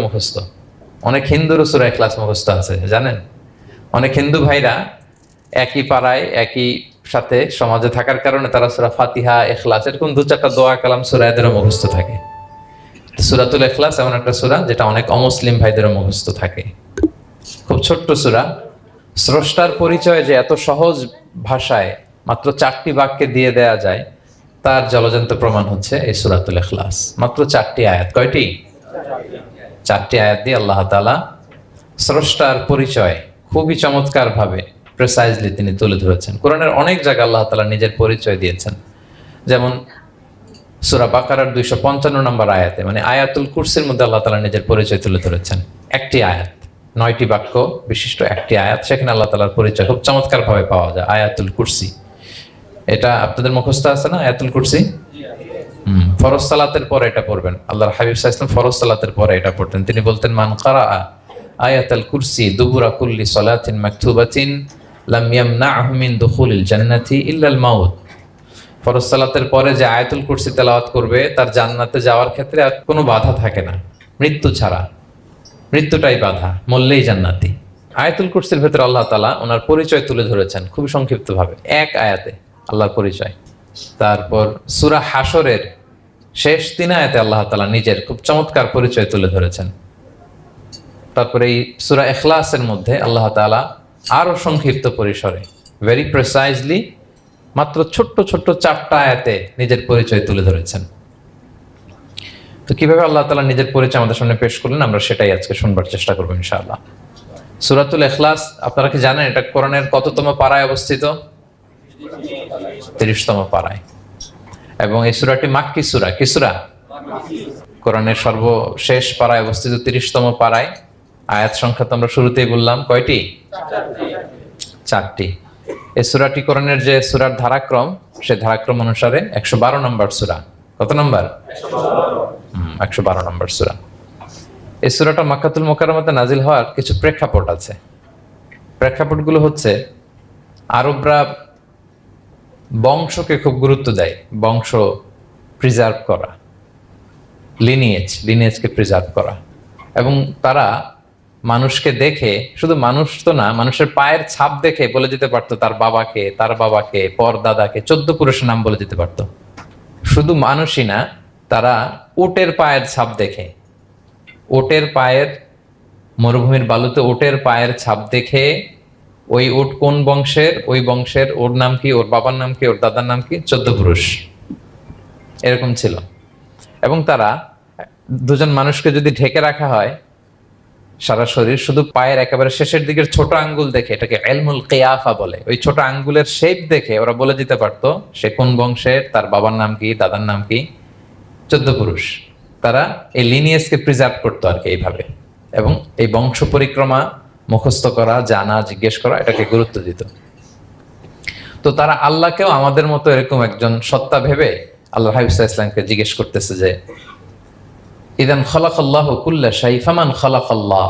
মুখস্থ। অনেক হিন্দুরও সূরা ইখলাস মুখস্থ আছে, জানেন? অনেক হিন্দু ভাইরা একই পাড়ায় একই সাথে সমাজে থাকার কারণে তারা সূরা ফাতিহা, ইখলাস এরকম 2-4টা দোয়া কালাম সূরা এদেরও মুখস্থ থাকে। সূরাতুল ইখলাস এমন একটা সূরা যেটা অনেক অমুসলিম ভাইদেরও মুখস্থ থাকে। খুব ছোট্ট সূরা। স্রষ্টার পরিচয় যে এত সহজ ভাষায় মাত্র 4টি বাক্যে দিয়ে দেয়া যায়, তার জলজন্ত প্রমাণ হচ্ছে এই সূরাতুল ইখলাস। মাত্র 4টি আয়াত। কয়টি? 4টি আয়াত দিয়ে আল্লাহ তাআলা স্রষ্টার পরিচয় খুবই চমৎকার ভাবে প্রিসাইজলি তিনি তুলে ধরেছেন। কোরআনের অনেক জায়গায় আল্লাহ তাআলা নিজের পরিচয় দিয়েছেন। যেমন সূরা বাকারার 255 নম্বর আয়াতে, মানে আয়াতুল কুরসির মধ্যে আল্লাহ তাআলা নিজের পরিচয় তুলে ধরেছেন। একটি আয়াত, 9টি বাক্য বিশিষ্ট একটি আয়াত, সেখানে আল্লাহ তাআলার পরিচয় খুব চমৎকার ভাবে পাওয়া যায়। আয়াতুল কুরসি, এটা আপনাদের মুখস্থ আছে না? আয়াতুল কুরসি ফরজ সালাতের পরে এটা পড়বেন। আল্লাহর হাবিব সাল্লাল্লাহু আলাইহি ওয়াসাল্লাম ফরজ সালাতের পরে এটা পড়তেন। তিনি বলতেন, মান কারাআ আয়াতুল কুরসি দুবুরা কুল্লি সালাতিন মাকতুবাতিন লাম ইয়ামনাহু মিন দুখুলিল জান্নাতি ইল্লাল মাউত। ফরজ সালাতের পরে যে আয়াতুল কুরসি তেলাওয়াত করবে তার জান্নাতে যাওয়ার ক্ষেত্রে আর কোনো বাধা থাকে না, মৃত্যু ছাড়া। মৃত্যুটাই বাধা, মরলেই জান্নাতি। আয়াতুল কুরসির ভেতরে আল্লাহ তাআলা ওনার পরিচয় তুলে ধরেছেন খুবই সংক্ষিপ্তভাবে, এক আয়াতে আল্লাহর পরিচয়। তারপর সূরা হাশরের শেষ 3 আয়াতে আল্লাহ তাআলা নিজের খুব চমৎকার পরিচয় তুলে ধরেছেন। তারপরে এই সূরা ইখলাসের মধ্যে আল্লাহ তাআলা আরো সংক্ষিপ্ত পরিসরে, ভেরি প্রিসাইজলি, মাত্র ছোট্ট ছোট্ট 4টা আয়াতে নিজের পরিচয় তুলে ধরেছেন। তো কিভাবে আল্লাহ তাআলা নিজের পরিচয় আমাদের সামনে পেশ করলেন, আমরা সেটাই আজকে শুনবার চেষ্টা করবো ইনশাআল্লাহ। সূরাতুল ইখলাস আপনারা কি জানেন এটা কোরআনের কততম পারায় অবস্থিত? 30তম পারায়। এবং এই সূরাটি মাক্কি সূরা। কি সূরা? কোরআনের সর্বশেষ পারায় অবস্থিত 30তম পারায়। আয়াত সংখ্যা তো আমরা শুরুতেই বললাম, কয়টি? 4টি। এই সূরাটি কোরআনের যে সূরার ধারাক্রম, সেই ধারাক্রম অনুসারে 112 নম্বর সূরা। কত নম্বর? 112 নম্বর সূরা। এই সূরাটা মক্কাতুল মুকাররমাতে নাজিল হওয়ার কিছু প্রেক্ষাপট আছে। প্রেক্ষাপটগুলো হচ্ছে, আরবরা বংশকে খুব গুরুত্ব দেয়, বংশ প্রিজার্ভ করা, লিনিয়েজকে প্রিজার্ভ করা। এবং তারা মানুষকে দেখে, শুধু মানুষ তো না, মানুষের পায়ের ছাপ দেখে বলে দিতে পারতো তার বাবাকে, তার বাবাকে, পর দাদাকে, 14 পুরুষের নাম বলে দিতে পারতো। শুধু মানুষই না, তারা উটের পায়ের ছাপ দেখে, উটের পায়ের, মরুভূমির বালুতে উটের পায়ের ছাপ দেখে ওই উট কোন বংশের, ওই বংশের ওর নাম কি, ওর বাবার নাম কি, ওর দাদার নাম কি, 14 পুরুষ এরকম ছিল। এবং তারা দুজন মানুষকে যদি ঢেকে রাখা হয় সারা শরীর, শুধু পায়ের একেবারে শেষের দিকের ছোট আঙ্গুল দেখে, এটাকে ইলমুল কিয়াফা বলে, ওই ছোট আঙ্গুলের শেপ দেখে ওরা বলে দিতে পারতো সে কোন বংশের, তার বাবার নাম কি, দাদার নাম কি, 14 পুরুষ। তারা এই লিনিয়েজকে প্রিজার্ভ করতো আর কি এইভাবে। এবং এই বংশ পরিক্রমা মুখস্থ করা, জানা, জিজ্ঞেস করা, এটাকে গুরুত্ব দিত। তো তারা আল্লাহকেও আমাদের মতো এরকম একজন সত্তা ভেবে আল্লাহ হাবিব সাল্লাল্লাহু আলাইহি ওয়াসাল্লামকে জিজ্ঞেস করতেছে যে, ইদান খালাকাল্লাহু কুল্লা শাই ফামান খালাকাল্লাহ।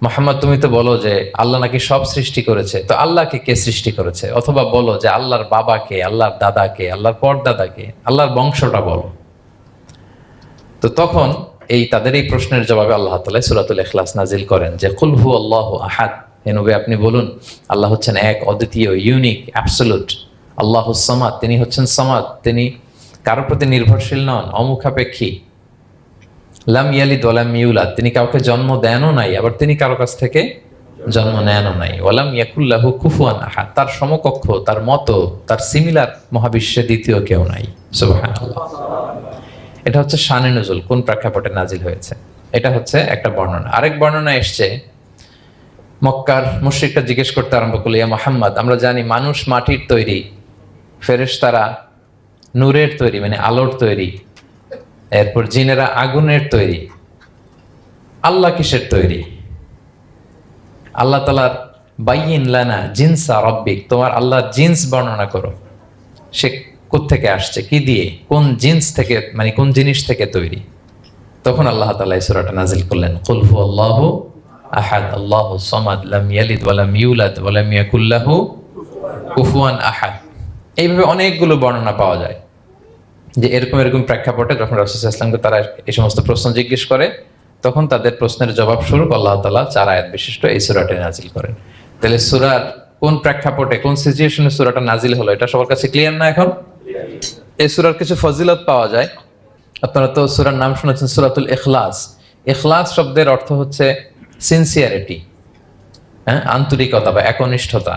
মুহাম্মদ, তুমি তো বলো যে আল্লাহ নাকি সব সৃষ্টি করেছে, তো আল্লাহকে কে সৃষ্টি করেছে? অথবা বলো যে আল্লাহর বাবাকে, আল্লাহর দাদাকে, আল্লাহর পরদাদাকে, আল্লাহর বংশটা বলো। তো তখন তাদের এই প্রশ্নের জবাবে আল্লাহ তাআলা সূরাতুল ইখলাস নাজিল করেন যে, কুল হুয়াল্লাহু আহাদ। হে নবী, আপনি বলুন আল্লাহ হচ্ছেন এক, অদ্বিতীয়, ইউনিক, অ্যাবসলিউট। আল্লাহুস সামাদ, তিনি হচ্ছেন সামাদ, তিনি কারো প্রতি নির্ভরশীল নন, অমুখাপেক্ষী। লাম ইয়ালিদ ওয়া লাম ইউলাদ, তিনি কাউকে জন্ম দেনও নাই, আবার তিনি কারো কাছ থেকে জন্ম নেনও নাই। ওয়া লাম ইয়াকুল লাহু কুফুয়ান আহাদ, তার সমকক্ষ, তার মতো, তার সিমিলার মহাবিশ্বে দ্বিতীয় কেউ নাই। সুবহানাল্লাহ। এটা হচ্ছে শানে নুজুল, কোন প্রেক্ষাপটে নাজিল হয়েছে, এটা হচ্ছে একটা বর্ণনা। আরেক বর্ণনা এসছে, মক্কার মুশরিকরা জিজ্ঞেস করতে আরম্ভ করলো, ইয়া মুহাম্মদ, আমরা জানি মানুষ মাটির তৈরি, ফেরেশতারা নূরের তৈরি, মানে আলোর তৈরি, এরপর জিনেরা আগুনের তৈরি, আল্লাহ কিসের তৈরি? আল্লাহ তাআলার বাইয়িন লানা জিনসা রাব্বিক, তোমার আল্লাহর জিন্স বর্ণনা করো, সে কোত্থেকে আসছে, কি দিয়ে, কোন জিন্স থেকে, মানে কোন জিনিস থেকে তৈরি? তখন আল্লাহ তাআলা এই সূরাটা নাজিল করলেন, কুল হুয়াল্লাহু আহাদ আল্লাহুস সামাদ লাম ইয়ালিদ ওয়া লাম ইউলাদ ওয়া লাম ইয়াকুল লাহু কুফুয়ান আহাদ। এইভাবে অনেকগুলো বর্ণনা পাওয়া যায় যে এরকম এরকম প্রেক্ষাপটে যখন রাসূল সাল্লাল্লাহু আলাইহি ওয়াসাল্লামকে তারা এই সমস্ত প্রশ্ন জিজ্ঞেস করে, তখন তাদের প্রশ্নের জবাব স্বরূপ আল্লাহ তাআলা 4 আয়াত বিশিষ্ট এই সূরাটি নাজিল করেন। তাহলে সূরার কোন প্রেক্ষাপটে কোন সিচুয়েশনে সূরাটা নাজিল হলো এটা সবার কাছে ক্লিয়ার না এখন? এই সূরার কিছু ফজিলত পাওয়া যায়। আপনারা তো সূরার নাম শুনেছেন সূরাতুল ইখলাস। ইখলাস শব্দের অর্থ হচ্ছে সিনসিয়ারিটি, আন্তরিকতা বা একনিষ্ঠতা।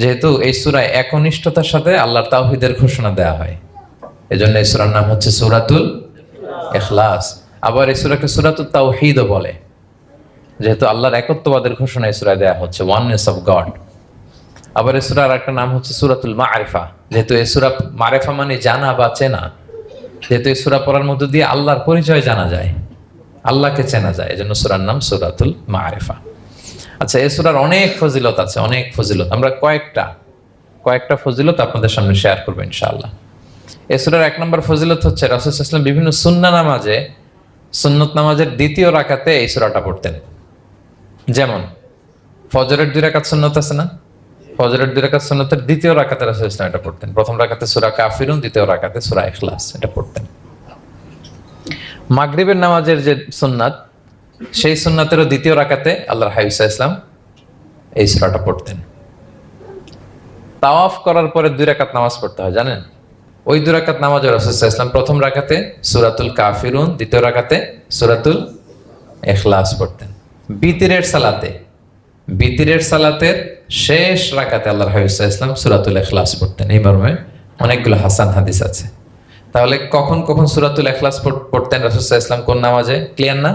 যেহেতু এই সূরায় একনিষ্ঠতার সাথে আল্লাহর তাওহীদের ঘোষণা দেওয়া হয়, এজন্য এই সূরার নাম হচ্ছে সূরাতুল ইখলাস। আবার এই সূরাকে সূরাতুত তাওহীদও বলে, যেহেতু আল্লাহর একত্ববাদের ঘোষণা এই সূরায় দেওয়া হচ্ছে, ওয়াননেস অফ গড। আবার এই সূরার একটা নাম হচ্ছে সূরাতুল মারিফা, যেহেতু এই সূরা মারিফা মানে জানা বা চেনা। যেহেতু এই সূরা পড়ার মধ্য দিয়ে আল্লাহর পরিচয় জানা যায়, আল্লাহকে চেনা যায়, এজন্য সূরার নাম সূরাতুল মারিফা। আচ্ছা, এই সূরার অনেক ফজিলত আছে, অনেক ফজিলত। আমরা কয়েকটা ফজিলত আপনাদের সামনে শেয়ার করবো ইনশাআল্লাহ। এই সূরার 1 নম্বর ফজিলত হচ্ছে রাসূল সাল্লাল্লাহু আলাইহি ওয়াসাল্লাম বিভিন্ন সুন্নত নামাজের দ্বিতীয় রাকাতে এই সূরাটা পড়তেন। যেমন ফজরের 2 রাকাত সুন্নত আছে না, ফজরের 2 রাকাত সুন্নতের দ্বিতীয় রাকাতে রাসূল সাল্লাল্লাহু আলাইহি ওয়াসাল্লাম এটা পড়তেন। প্রথম রাকাতে সূরা কাফিরুন, দ্বিতীয় রাকাতে সূরা ইখলাস এটা পড়তেন। মাগরিবের নামাজের যে সুন্নাত, সেই সুন্নাতেরও দ্বিতীয় রাকাতে আল্লাহর হাবিব সাল্লাল্লাহু আলাইহি ওয়াসাল্লাম এই সূরাটা পড়তেন। তাওয়াফ করার পরে 2 রাকাত নামাজ পড়তে হয়, জানেন? ওই 2 রাকাত নামাজে রাসূল সাল্লাল্লাহু আলাইহি ওয়াসাল্লাম প্রথম রাকাতে সূরাতুল কাফিরুন, দ্বিতীয় রাকাতে সূরাতুল ইখলাস পড়তেন। বিতিরের সালাতের শেষ রাকাতে আল্লাহর হাবিব সাল্লাল্লাহু আলাইহি ওয়াসাল্লাম সূরাতুল ইখলাস পড়তেন। এই মর্মে অনেকগুলো হাসান হাদিস আছে। তাহলে কখন কখন সূরাতুল ইখলাস পড়তেন রাসূল সাল্লাল্লাহু আলাইহি ওয়াসাল্লাম, কোন নামাজে? ক্লিয়ার না?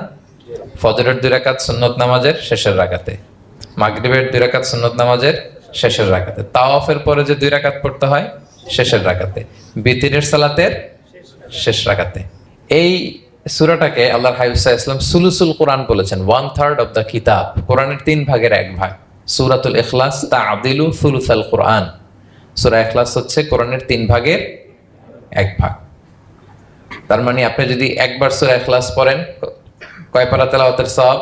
ফজরের 2 রাকাত সুন্নত নামাজের শেষের রাকাতে, মাগরিবের 2 রাকাত সুন্নত নামাজের শেষের রাকাতে, তাওয়াফের পরে যে 2 রাকাত পড়তে হয় শেষের রাকাতে, বিতিরের সালাতের শেষ রাকাতে। এই সূরাটাকে আল্লাহর হাবিব সাল্লাল্লাহু আলাইহি ওয়াসাল্লাম সুলুসুল কোরআন বলেছেন, 1/3 অফ দ্য কিতাব। কোরআনের 3 ভাগের 1 ভাগ। সূরাতুল ইখলাস তা'দিলু সুলুসাল কোরআন। সূরা ইখলাস হচ্ছে কোরআনের 3 ভাগের 1 ভাগ। তার মানে আপনি যদি একবার সূরা ইখলাস পড়েন, কয় পারা তেলাওয়াতের সওয়াব?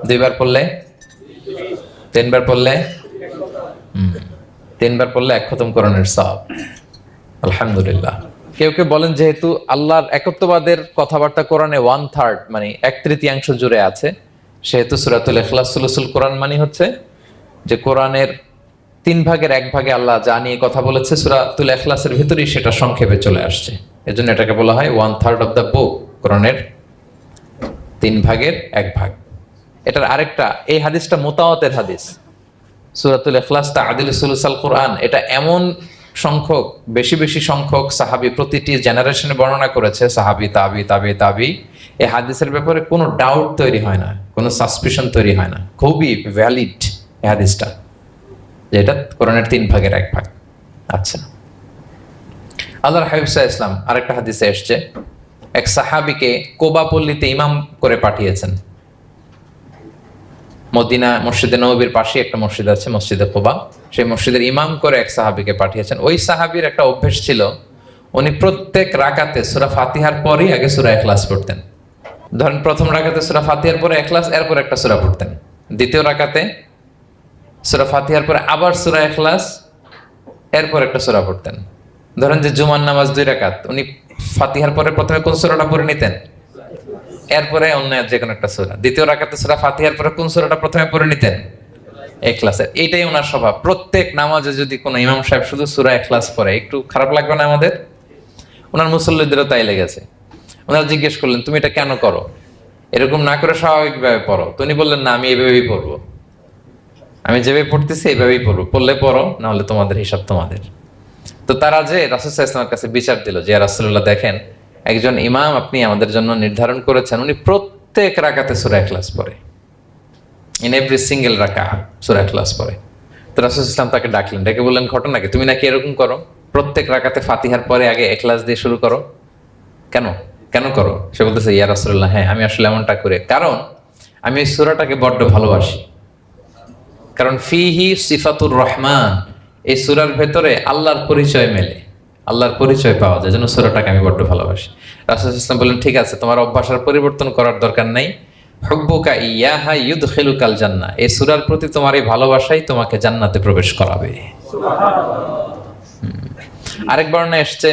2 বার পড়লে, 3 বার পড়লে, 3 বার পড়লে 1 খতম কোরআনের সওয়াব। আলহামদুলিল্লাহ। কেউ কেউ বলেন যেহেতু আল্লাহর একত্ববাদের কথাবার্তা কোরআনে 1/3 মানে 1/3 জুড়ে আছে, সেহেতু সূরাতুল ইখলাস সুলুসুল কোরআন মানে হচ্ছে যে কোরআনের 3 ভাগের 1 ভাগে আল্লাহ যা নিয়ে কথা বলেছে সূরাতুল ইখলাসের ভিতরেই সেটা সংক্ষেপে চলে আসছে। এজন্য এটাকে বলা হয় 1/3 অফ দ্য বুক, কোরআনের 3 ভাগের 1 ভাগ। এটার আরেকটা, এই হাদিসটা মুতাওয়াতির হাদিস। সূরাতুল ইখলাস তা'দিলু সুলুসাল কোরআন, এটা এমন সংখ্যক, বেশি সংখ্যক সাহাবী প্রতিটি জেনারেশনে বর্ণনা করেছে, সাহাবী, তাবি। এই হাদিসের ব্যাপারে কোনো ডাউট তৈরি হয় না, কোনো সাসপিশন তৈরি হয় না। খুবই ভ্যালিড এই হাদিসটা, যেটা কোরআনের 3 ভাগের 1 ভাগ। আচ্ছা, আল্লাহর হাবিব সাল্লাল্লাহু আলাইহি ওয়াসাল্লাম আরেকটা হাদিসে এসেছে, এক সাহাবীকে কোবা পল্লীতে ইমাম করে পাঠিয়েছেন। মদিনা মসজিদে নববীর পাশে একটা মসজিদ আছে, মসজিদে কোবা, সেই মসজিদের ইমাম করে এক সাহাবীকে পাঠিয়েছেন। ওই সাহাবীর একটা অভ্যেস ছিল, উনি প্রত্যেক রাকাতে সূরা ফাতিহার পরেই আগে সূরা ইখলাস পড়তেন। ধরেন প্রথম রাকাতে সূরা ফাতিহার পরে ইখলাস, এরপর একটা সূরা পড়তেন। দ্বিতীয় রাকাতে সূরা ফাতিহার পরে আবার সূরা ইখলাস, এরপর একটা সূরা পড়তেন। ধরেন যে জুমার নামাজ 2 রাকাত, উনি ফাতিহার পরে প্রথমে কোন সূরাটা পড়ে নিতেন, এরপরে অন্য যে কোনো একটা সূরা। দ্বিতীয় রাকাতে সূরা ফাতিহার পরে কোন সূরাটা প্রথমে পড়ে নিতেন? ইখলাসের। এইটাই ওনার স্বভাব। প্রত্যেক নামাজে যদি কোনো ইমাম সাহেব শুধু সূরা ইখলাস পড়ে, একটু খারাপ লাগবে না আমাদের? ওনার মুসল্লিদেরও তাই লেগেছে। ওনারা জিজ্ঞেস করলেন, তুমি এটা কেন করো? এরকম না করে স্বাভাবিকভাবে পড়ো। তো উনি বললেন, না, আমি এইভাবেই পড়বো, আমি যেভাবে পড়তেছি এইভাবেই পড়বো, পড়লে পড়ো, না হলে তোমাদের হিসাব তোমাদের। তো তারা যে রাসূল সাল্লাল্লাহু আলাইহি ওয়াসাল্লামের কাছে বিচার দিল যে, ইয়া রাসূলুল্লাহ, দেখেন একজন ইমাম আপনি আমাদের জন্য নির্ধারণ করেছেন, উনি প্রত্যেক রাকাতে সূরা ইখলাস পড়ে, ইন এভরি সিঙ্গেল রাকাত সূরা ইখলাস পড়ে। তো রাসূল সাল্লাল্লাহু আলাইহি ওয়াসাল্লাম তাকে ডাকলেন, ডেকে বললেন, ঘটনা কি? তুমি নাকি এরকম করো, প্রত্যেক রাকাতে ফাতিহার পরে আগে ইখলাস দিয়ে শুরু করো, কেন করো? সে বলতেছে, ইয়া রাসূলুল্লাহ, হ্যাঁ, আমি আসলে এমনটা করে, কারণ আমি এই সূরাটাকে বড্ড ভালোবাসি। কারণ ফিহি সিফাতুর রহমান, এই সূরার ভেতরে আল্লাহর পরিচয় মেলে, আল্লাহর পরিচয় পাওয়া যায়, যেন সূরাটাকে আমি বড্ড ভালোবাসি। রাসূল সাল্লাল্লাহু আলাইহি ওয়াসাল্লাম বললেন, ঠিক আছে, তোমার অভ্যাসের পরিবর্তন করার দরকার নাই। হুব্বুকা ইয়াহা ইউদখিলুকাল জান্নাহ, এই সূরার প্রতি তোমার এই ভালোবাসাই তোমাকে জান্নাতে প্রবেশ করাবে। সুবহানাল্লাহ। আরেক বর্ণনায় এসেছে,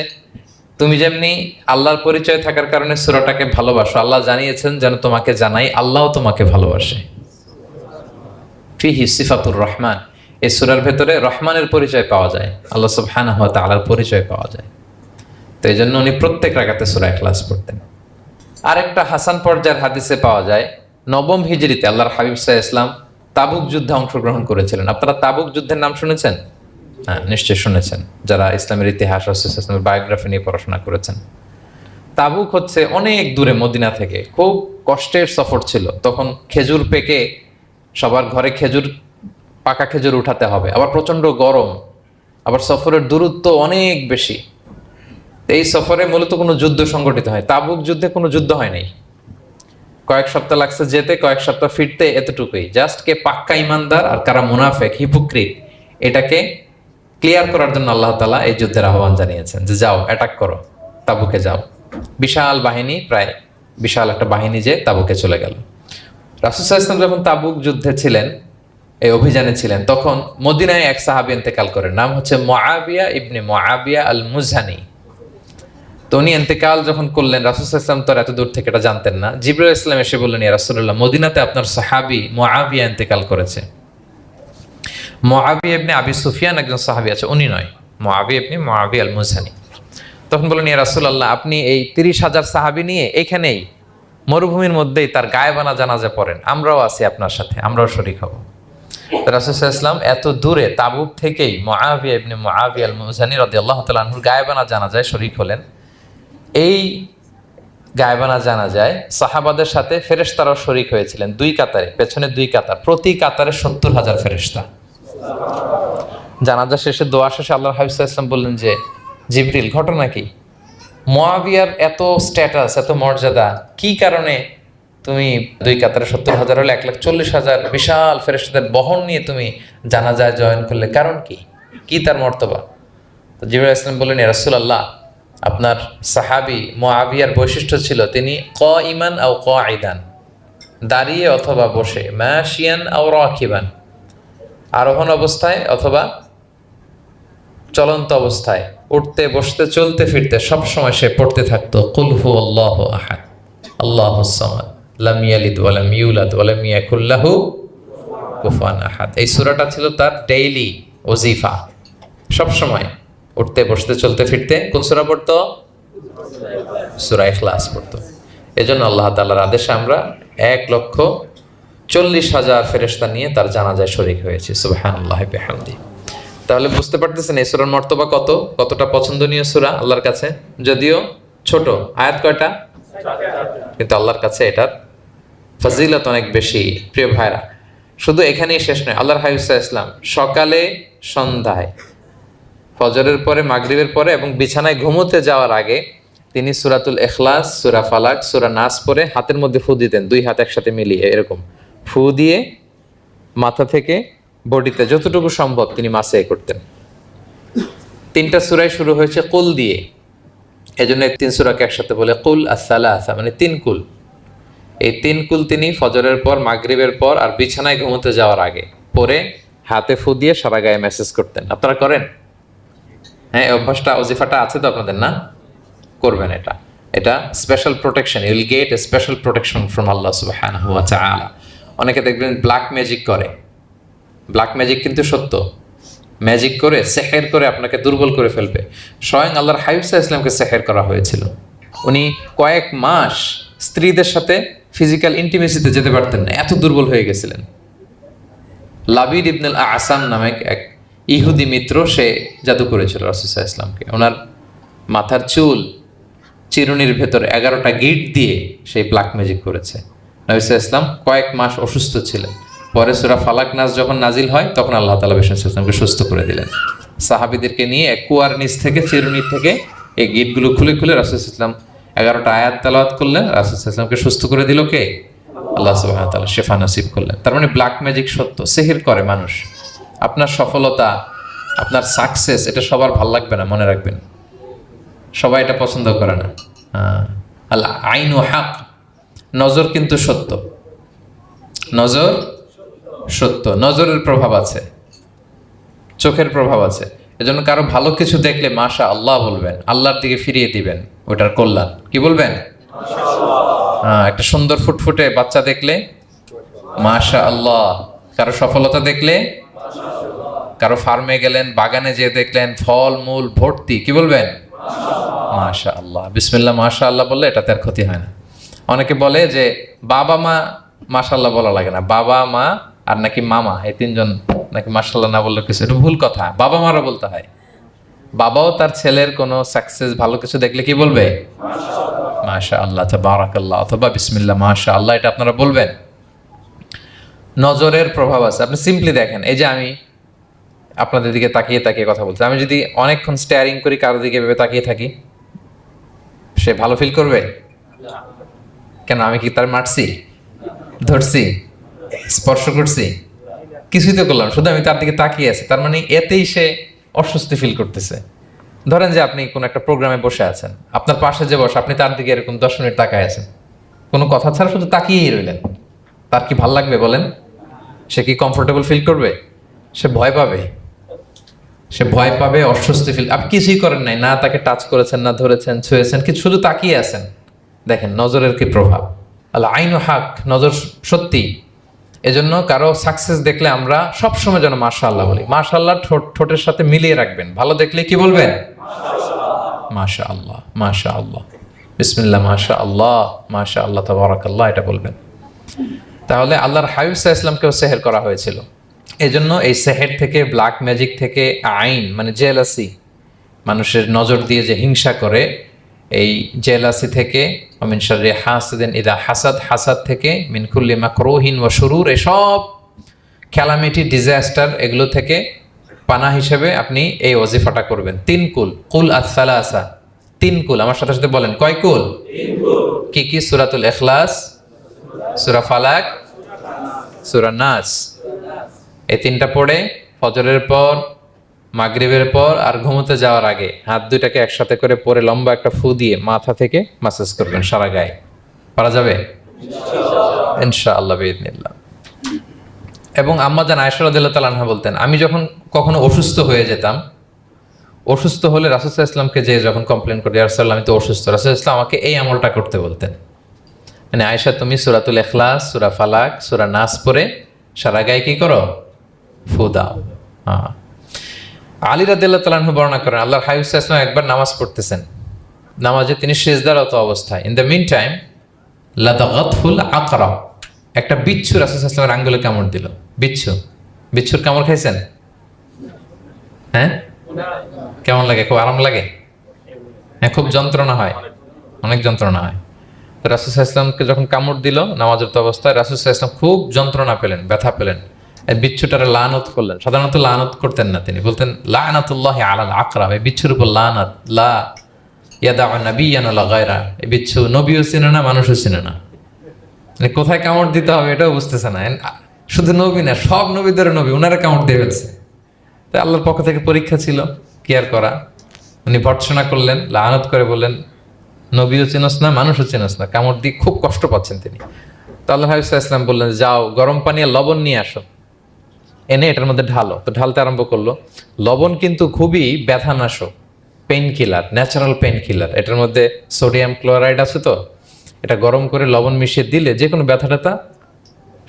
তুমি যেমনি আল্লাহর পরিচয় থাকার কারণে সূরাটাকে ভালোবাসো, আল্লাহ জানিয়েছেন যেন তোমাকে জানাই আল্লাহও তোমাকে ভালোবাসে। ফিহি সিফাতুর রহমান, এই সূরার ভেতরে রহমানের পরিচয় পাওয়া যায়, আল্লাহ সুবহানাহু ওয়া তাআলার পরিচয় পাওয়া যায়। তো এই জন্য উনি প্রত্যেক রাকাতে সূরা ইখলাস পড়তেন। আরেকটা হাসান পর্যায়ের হাদিসে পাওয়া যায়, নবম হিজরিতে আল্লাহর হাবিব সাল্লাল্লাহু আলাইহি ওয়াসাল্লাম তাবুক যুদ্ধে অংশগ্রহণ করেছিলেন। আপনারা তাবুক যুদ্ধের নাম শুনেছেন? হ্যাঁ, নিশ্চয় শুনেছেন, যারা ইসলামের ইতিহাস, ইসলামের বায়োগ্রাফি নিয়ে পড়াশোনা করেছেন। তাবুক হচ্ছে অনেক দূরে মদিনা থেকে, খুব কষ্টের সফর ছিল। তখন খেজুর পেকে সবার ঘরে খেজুর, পাকা খেজুর উঠাতে হবে, আবার প্রচণ্ড গরম, আবার সফরের দূরত্ব অনেক বেশি। এই সফরে মূলত কোনো যুদ্ধ সংগঠিত হয়, তাবুক যুদ্ধে কোনো যুদ্ধ হয় নাই। কয়েক সপ্তাহ লাগছে যেতে, কয়েক সপ্তাহ ফিরতে, এতটুকুই। জাস্ট কে পাক্কা ইমানদার আর কারা মুনাফেক, হিপোক্রিট, এটাকে ক্লিয়ার করার জন্য আল্লাহ তাআলা এই যুদ্ধের আহ্বান জানিয়েছেন যে যাও, অ্যাটাক করো, তাবুকে যাও। বিশাল বাহিনী, প্রায় বিশাল একটা বাহিনী যে তাবুকে চলে গেল। রাসূল সাল্লাল্লাহু আলাইহি ওয়াসাল্লাম যখন তাবুক যুদ্ধে ছিলেন, এই অভিযানে ছিলেন, তখন মদিনায় এক সাহাবী ইন্তেকাল করেন, নাম হচ্ছে মুআবিয়া ইবনে মুআবিয়া আল মুজহানি। তো উনি ইন্তেকাল যখন করলেন, রাসূল সাল্লাল্লাহু আলাইহি ওয়াসাল্লাম তো এত দূর থেকে এটা জানতেন না। জিবরাইল ইসলাম এসে বললেন, ইয়া রাসূলুল্লাহ, মদিনাতে আপনার সাহাবী মুআবিয়া ইন্তেকাল করেছে। মুআবিয়া ইবনে আবি সুফিয়ান একজন সাহাবী আছে, উনি নয়, মুআবিয়া ইবনে মুআবিয়া আল মুজহানি। তখন বললেন, ইয়া রাসূলুল্লাহ, আপনি এই 30,000 সাহাবী নিয়ে এখানেই মরুভূমির মধ্যেই তার গায়েবানা জানাজা পড়েন, আমরাও আছি আপনার সাথে, আমরাও শরীক হব। রাসূল সাল্লাল্লাহু আলাইহি ওয়াসাল্লাম এত দূরে তাবুক থেকেই মুআবিয়া ইবনে মুআবিয়া আল মুজহানি রাদিয়াল্লাহু তাআলা আনহুর গায়েবানা জানাজায় শরীক হলেন। এই গায়েবানা জানাজায় সাহাবাদের সাথে ফেরেশতারাও শরীক হয়েছিলেন, দুই কাতারে, পেছনে দুই কাতার, প্রতি কাতারে 70,000 ফেরেশতা। জানাজা শেষে, দোয়া শেষে আল্লাহর হাবিব সাল্লাল্লাহু আলাইহি ওয়াসাল্লাম বললেন যে, জিবরিল, ঘটনা কি? মুআবিয়ার এত স্ট্যাটাস, এত মর্যাদা, কি কারণে তুমি দুই কাতারে 70,000 হলে 1,40,000 বিশাল ফেরেশতাদের বহন নিয়ে তুমি জানাজায় জয়েন করলে, কারণ কি? কি তার মর্তবা? তো জিবরাইল আলাইহিস সালাম বললেন, ইয়া রাসূলুল্লাহ, আপনার সাহাবী মুআবিয়ার বৈশিষ্ট্য ছিল তিনি কাইমান আও কাঈদান, দাঁড়িয়ে অথবা বসে, মাশিয়ান আও রাকিবান, আরোহণ অবস্থায় অথবা চলন্ত অবস্থায়, উঠতে বসতে চলতে ফিরতে সব সময় সে পড়তে থাকতো কুল হুয়াল্লাহু আহাদ আল্লাহুস সামাদ লাম ইয়ালিদ ওয়া লাম ইউলাদ ওয়া লাম ইয়াকুল লাহু কুফুয়ান আহাদ। এই সূরাটা ছিল তার ডেইলি ওজিফা, সব সময় উঠতে বসতে চলতে ফিরতে কোন সূরা পড়তো? সূরা ইখলাস পড়তো। এজন্য আল্লাহ তাআলার আদেশে আমরা 1,40,000 ফেরেশতা নিয়ে তার জানাজায় শরীক হয়েছে। সুবহানাল্লাহি বিহামদিহি। তাহলে বুঝতে পারতেছেন এই সূরার মর্তবা কতটা পছন্দনীয় সূরা আল্লাহর কাছে। যদিও ছোট, আয়াত কয়টা? কিন্তু আল্লাহর কাছে এটার ফজিলত অনেক বেশি। প্রিয় ভাইরা, শুধু এখানেই শেষ নয়, আল্লাহর হাবিব সাল্লাল্লাহু আলাইহি ওয়াসাল্লাম সকালে, সন্ধ্যায়, ফজরের পরে, মাগরিবের পরে এবং বিছানায় ঘুমোতে যাওয়ার আগে তিনি সূরাতুল ইখলাস, সূরা ফালাক, সূরা নাস পড়ে হাতের মধ্যে ফু দিতেন, দুই হাত একসাথে মিলিয়ে এরকম ফু দিয়ে মাথা থেকে বডিতে যতটুকু সম্ভব তিনি মাসে করতেন। 3টা সূরাই শুরু হয়েছে কুল দিয়ে, এজন্য 3 সূরাকে একসাথে বলে কুল আস-সালাসা, মানে 3 কুল। এই 3 কুল তিনি ফজরের পর, মাগরিবের পর আর বিছানায় ঘুমোতে যাওয়ার আগে পরে হাতে ফু দিয়ে সারা গায়ে মেসেজ করতেন। আপনারা করেন? হ্যাঁ, অভ্যাসটা, ওজিফাটা আছে তো আপনাদের, না? করবেন এটা। এটা special protection, you will get a special protection from Allah সুবহানাহু ওয়া তাআলা। অনেকে দেখবেন ব্ল্যাক ম্যাজিক করে, ব্ল্যাক ম্যাজিক কিন্তু সত্য, ম্যাজিক করে, সেহের করে আপনাকে দুর্বল করে ফেলবে। স্বয়ং আল্লাহর হাবিব সাল্লাল্লাহু আলাইহি ওয়াসাল্লামকে সেহের করা হয়েছিল। উনি কয়েক মাস স্ত্রীদের সাথে ফিজিক্যাল ইন্টিমেসিতে যেতে পারতেন না, এত দুর্বল হয়ে গেছিলেন। লাবিদ ইবনুল আসাম নামে এক ইহুদি মিত্র, সে জাদু করেছিল রাসূল সাল্লাল্লাহু আলাইহি ওয়াসাল্লামকে। ওনার মাথার চুল চিরুনির ভেতরে 11টা গিট দিয়ে সেই ব্ল্যাক ম্যাজিক করেছে। নবী সাল্লাল্লাহু আলাইহি ওয়াসাল্লাম কয়েক মাস অসুস্থ ছিলেন। পরে সূরা ফালাক নাস যখন নাজিল হয় তখন আল্লাহ তাআলা বিষ্ণু সাল্লাল্লাহু সুস্থ করে দিলেন। সাহাবীদেরকে নিয়ে এক কুয়ার নিচ থেকে, চিরুনি থেকে এই গিটগুলো খুলে খুলে রাসূল সাল্লাল্লাহু আলাইহি ওয়াসাল্লাম 11টা আয়াত তেলাওয়াত করলেন, রাসূল সাল্লাল্লাহু আলাইহি ওয়াসাল্লামকে সুস্থ করে দিল কে? আল্লাহ সুবহানাহু ওয়া তাআলা শিফা নসিব করলেন। তার মানে ব্ল্যাক ম্যাজিক সত্য, সিহির করে মানুষ। আপনার সফলতা, আপনার সাকসেস, এটা সবার ভাল লাগবে না, মনে রাখবেন। সবাই এটা পছন্দ করে না। আল আইনু হক, নজর কিন্তু সত্য, নজর সত্য, নজরের প্রভাব আছে, চোখের প্রভাব আছে। এজন্য কারো ভালো কিছু দেখলে মাশা আল্লাহ বলবেন, আল্লাহর দিকে ফিরিয়ে দিবেন ওটার কল্যাণ। কি বলবেন? একটা সুন্দর ফুটফুটে বাচ্চা দেখলে মাশা আল্লাহ। কারো সফলতা দেখলে, কারো ফার্মে গেলেন, বাগানে যেয়ে দেখলেন ফল মূল ভর্তি, কি বলবেন? মাশা আল্লাহ, বিসমিল্লাহ মাশা আল্লাহ বললে এটাতে আর ক্ষতি হয় না। অনেকে বলে যে বাবা মা মাশাআল্লাহ বলা লাগে না, বাবা মা আর নাকি মামা, এই তিনজন নাকি মাশাআল্লাহ না বললে কিছু, এটা ভুল কথা। বাবা মারও বলতে হয়। বাবাও তার ছেলের কোনো সাকসেস ভালো কিছু দেখলে কি বলবে? মাশা আল্লাহ, তাবারাকাল্লাহ, অথবা বিসমিল্লাহ মাশা আল্লাহ, এটা আপনারা বলবেন। নজরের প্রভাব আছে। আপনি সিম্পলি দেখেন, এই যে আমি আপনাদের দিকে তাকিয়ে তাকিয়ে কথা বলছি, আমি যদি অনেকক্ষণ স্টেয়ারিং করি, কারোর দিকে ভেবে তাকিয়ে থাকি, সে ভালো ফিল করবে? কেন? আমি কি তার মারছি, ধরছি, স্পর্শ করছি? কিছুই তো করলাম, শুধু আমি তার দিকে তাকিয়ে আছি। তার মানে এতেই সে অস্বস্তি ফিল করতেছে। ধরেন যে আপনি কোন একটা প্রোগ্রামে বসে আছেন, আপনার পাশে যে বসে, আপনি তার দিকে এরকম 10 মিনিট তাকায় আছেন, কোনো কথা ছাড়া শুধু তাকিয়েই রইলেন, তার কি ভাল লাগবে বলেন? সে কি কমফোর্টেবল ফিল করবে? সে ভয় পাবে, সে ভয় পাবে, অস্বস্তি ফিল। আপনি কিছুই করেন নাই, না তাকে টাচ করেছেন, না ধরেছেন, ছুঁয়েছেন, কিন্তু শুধু তাকিয়ে আছেন। দেখেন নজরের কি প্রভাব। আল্লাহ আইনু হাক, নজর সত্যি। এজন্য কারো সাকসেস দেখলে আমরা সবসময় যেন মাশাআল্লাহ বলি। মাশাআল্লাহ ঠোঁটের সাথে মিলিয়ে রাখবেন। ভালো দেখলে কি বলবেন? মাশাআল্লাহ, মাশাআল্লাহ, বিসমিল্লাহ মাশাআল্লাহ, মাশাআল্লাহ, তাবারাকাল্লাহ, এটা বলবেন। তাহলে আল্লাহর হাবিব সাল্লাল্লাহু আলাইহি ওয়াসাল্লামকেও সেহের করা হয়েছিল। এজন্য এই সেহের থেকে, ব্ল্যাক ম্যাজিক থেকে, আইন মানে জেলাসি, মানুষের নজর দিয়ে যে হিংসা করে, এই জেলাসি থেকে, মিন শাররি হাসিদিন ইযা হাসাদ, হাসাদ থেকে, মিন কুল্লি মাকরুহিন ওয়া শুরুর, এসব ক্যালামিটি, ডিজাস্টার, এগুলো থেকে পানা হিসেবে আপনি এই ওয়াজিফাটা করবেন। 3 কুল, কুল আস-সালাসা, 3 কুল। আমার সাথে সাথে বলেন, কয় কুল? 3 কুল। কি কি? সূরাতুল ইখলাস, সূরা ফালাক, সূরা নাস। এই 3টা পড়ে ফজরের পর, মাগরিবের পর আর ঘুমোতে যাওয়ার আগে হাত দুইটাকে একসাথে করে পরে লম্বা একটা ফু দিয়ে মাথা থেকে মাসাজ করবেন সারা গায়ে। পারা যাবে ইনশাআল্লাহ বিইذنিল্লাহ। এবং আম্মা জান আয়েশা রাদিয়াল্লাহু তাআলা আনহা বলতেন, আমি যখন কখনো অসুস্থ হয়ে যেতাম, অসুস্থ হলে রাসূল সাল্লাল্লাহু আলাইহি ওয়াসাল্লামকে যে যখন কমপ্লেন করি, ইয়া রাসূলুল্লাহ আমি তো অসুস্থ, রাসূল সাল্লাল্লাহু আলাইহি ওয়াসাল্লাম আমাকে এই আমলটা করতে বলতেন। মানে আয়েশা, তুমি সূরাতুল ইখলাস, সূরা ফালাক, সূরা নাস পড়ে সারা গায়ে কি করো? ফু দাও। হ্যাঁ। আলী রাদিয়াল্লাহু তাআলা আনহু বর্ণনা করেন, আল্লাহর হাবিব সাল্লাল্লাহু আলাইহি ওয়াসাল্লাম একবার নামাজ পড়তেছেন, নামাজে তিনি সিজদারত অবস্থায়, ইন দ্য মিন টাইম লাদাগাতহুল আকরা, একটা বিচ্ছু রাসূল সাল্লাল্লাহু আলাইহি ওয়াসাল্লামের আঙ্গুলে কামড় দিল। বিচ্ছু, বিচ্ছুর কামড় খাইছেন? হ্যাঁ, কেমন লাগে? খুব আরাম লাগে? হ্যাঁ, খুব যন্ত্রণা হয়, অনেক যন্ত্রণা হয়। তো রাসূল সাল্লাল্লাহু আলাইহি ওয়াসাল্লামকে যখন কামড় দিল নামাজরত অবস্থায়, রাসূল সাল্লাল্লাহু আলাইহি ওয়াসাল্লাম খুব যন্ত্রণা পেলেন, ব্যথা পেলেন। এই বিচ্ছুটারে লানত করলেন। সাধারণত লানত করতেন না, তিনি বলতেন লানাতুল্লাহি আলাল আকরা, এই বিচ্ছুর উপর লানাত, লা ইয়াদাউ নাবিয়ান ওয়ালা গায়রা। এই বিচ্ছু নবীও চিনে না, মানুষও চিনে না, মানে কোথায় কামড় দিতে হবে এটাও বুঝতেছে না। শুধু নবী না, সব নবীদের নবী, ওনারা কামড় দিয়ে ফেলছে। তাই আল্লাহর পক্ষ থেকে পরীক্ষা ছিল, কেয়ার করা। উনি ভর্ৎসনা করলেন, লানত করে বললেন নবীও চিনস না, মানুষও চিনস না, কামড় দিয়ে খুব কষ্ট পাচ্ছেন তিনি। তো আল্লাহ হাবিব সাল্লাল্লাহু আলাইহি ওয়াসাল্লাম বললেন, যাও গরম পানি আর লবণ নিয়ে আসো, এনে এটার মধ্যে ঢালো। তো ঢালতে আরম্ভ করলো। লবণ কিন্তু খুবই ব্যথানাশক, pain killer, natural pain killer. এটার মধ্যে সোডিয়াম ক্লোরাইড আছে, তো এটা গরম করে লবণ মিশিয়ে দিলে যে কোনো ব্যথা ট্যাথা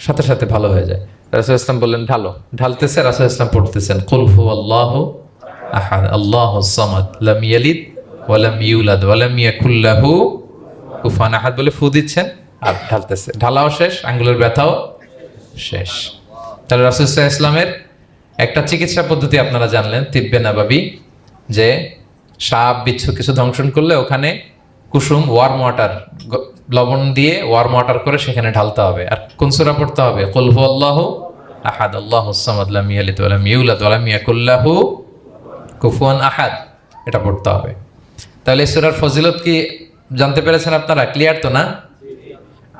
সাথে সাথে ভালো হয়ে যায়। রাসূল ইসলাম বললেন ঢালো। ঢালতেছে, রাসূল ইসলাম পড়তেছেন কুল হুয়াল্লাহু আহাদ আল্লাহুস সামাদ লাম ইয়ালিদ ওয়া লাম ইউলাদ ওয়া লাম ইয়াকুল লাহু কুফুয়ান আহাদ বলে ফু দিচ্ছেন আর ঢালতেছে। ঢালাও শেষ, আঙ্গুলের ব্যথাও শেষ। তাহলে রাসূল সাল্লাল্লাহু আলাইহি ওয়াসাল্লামের একটা চিকিৎসা পদ্ধতি আপনারা জানলেন, তিব্বে নাবাবী, যে সাপ বিচ্ছু কিছু ধ্বংসন করলে ওখানে কুসুম ওয়ার্ম ওয়াটার, লবণ দিয়ে ওয়ার্ম ওয়াটার করে সেখানে ঢালতে হবে। আর কোন সূরা পড়তে হবে? কুল হুয়াল্লাহু আহাদ আল্লাহুস সামাদ লাম ইয়ালিদ ওয়া লাম ইউলাদ ওয়া লাম ইয়াকুল লাহু কুফুয়ান আহাদ, এটা পড়তে হবে। তাহলে এই সূরার ফজিলত কি জানতে পেরেছেন আপনারা? ক্লিয়ার তো না?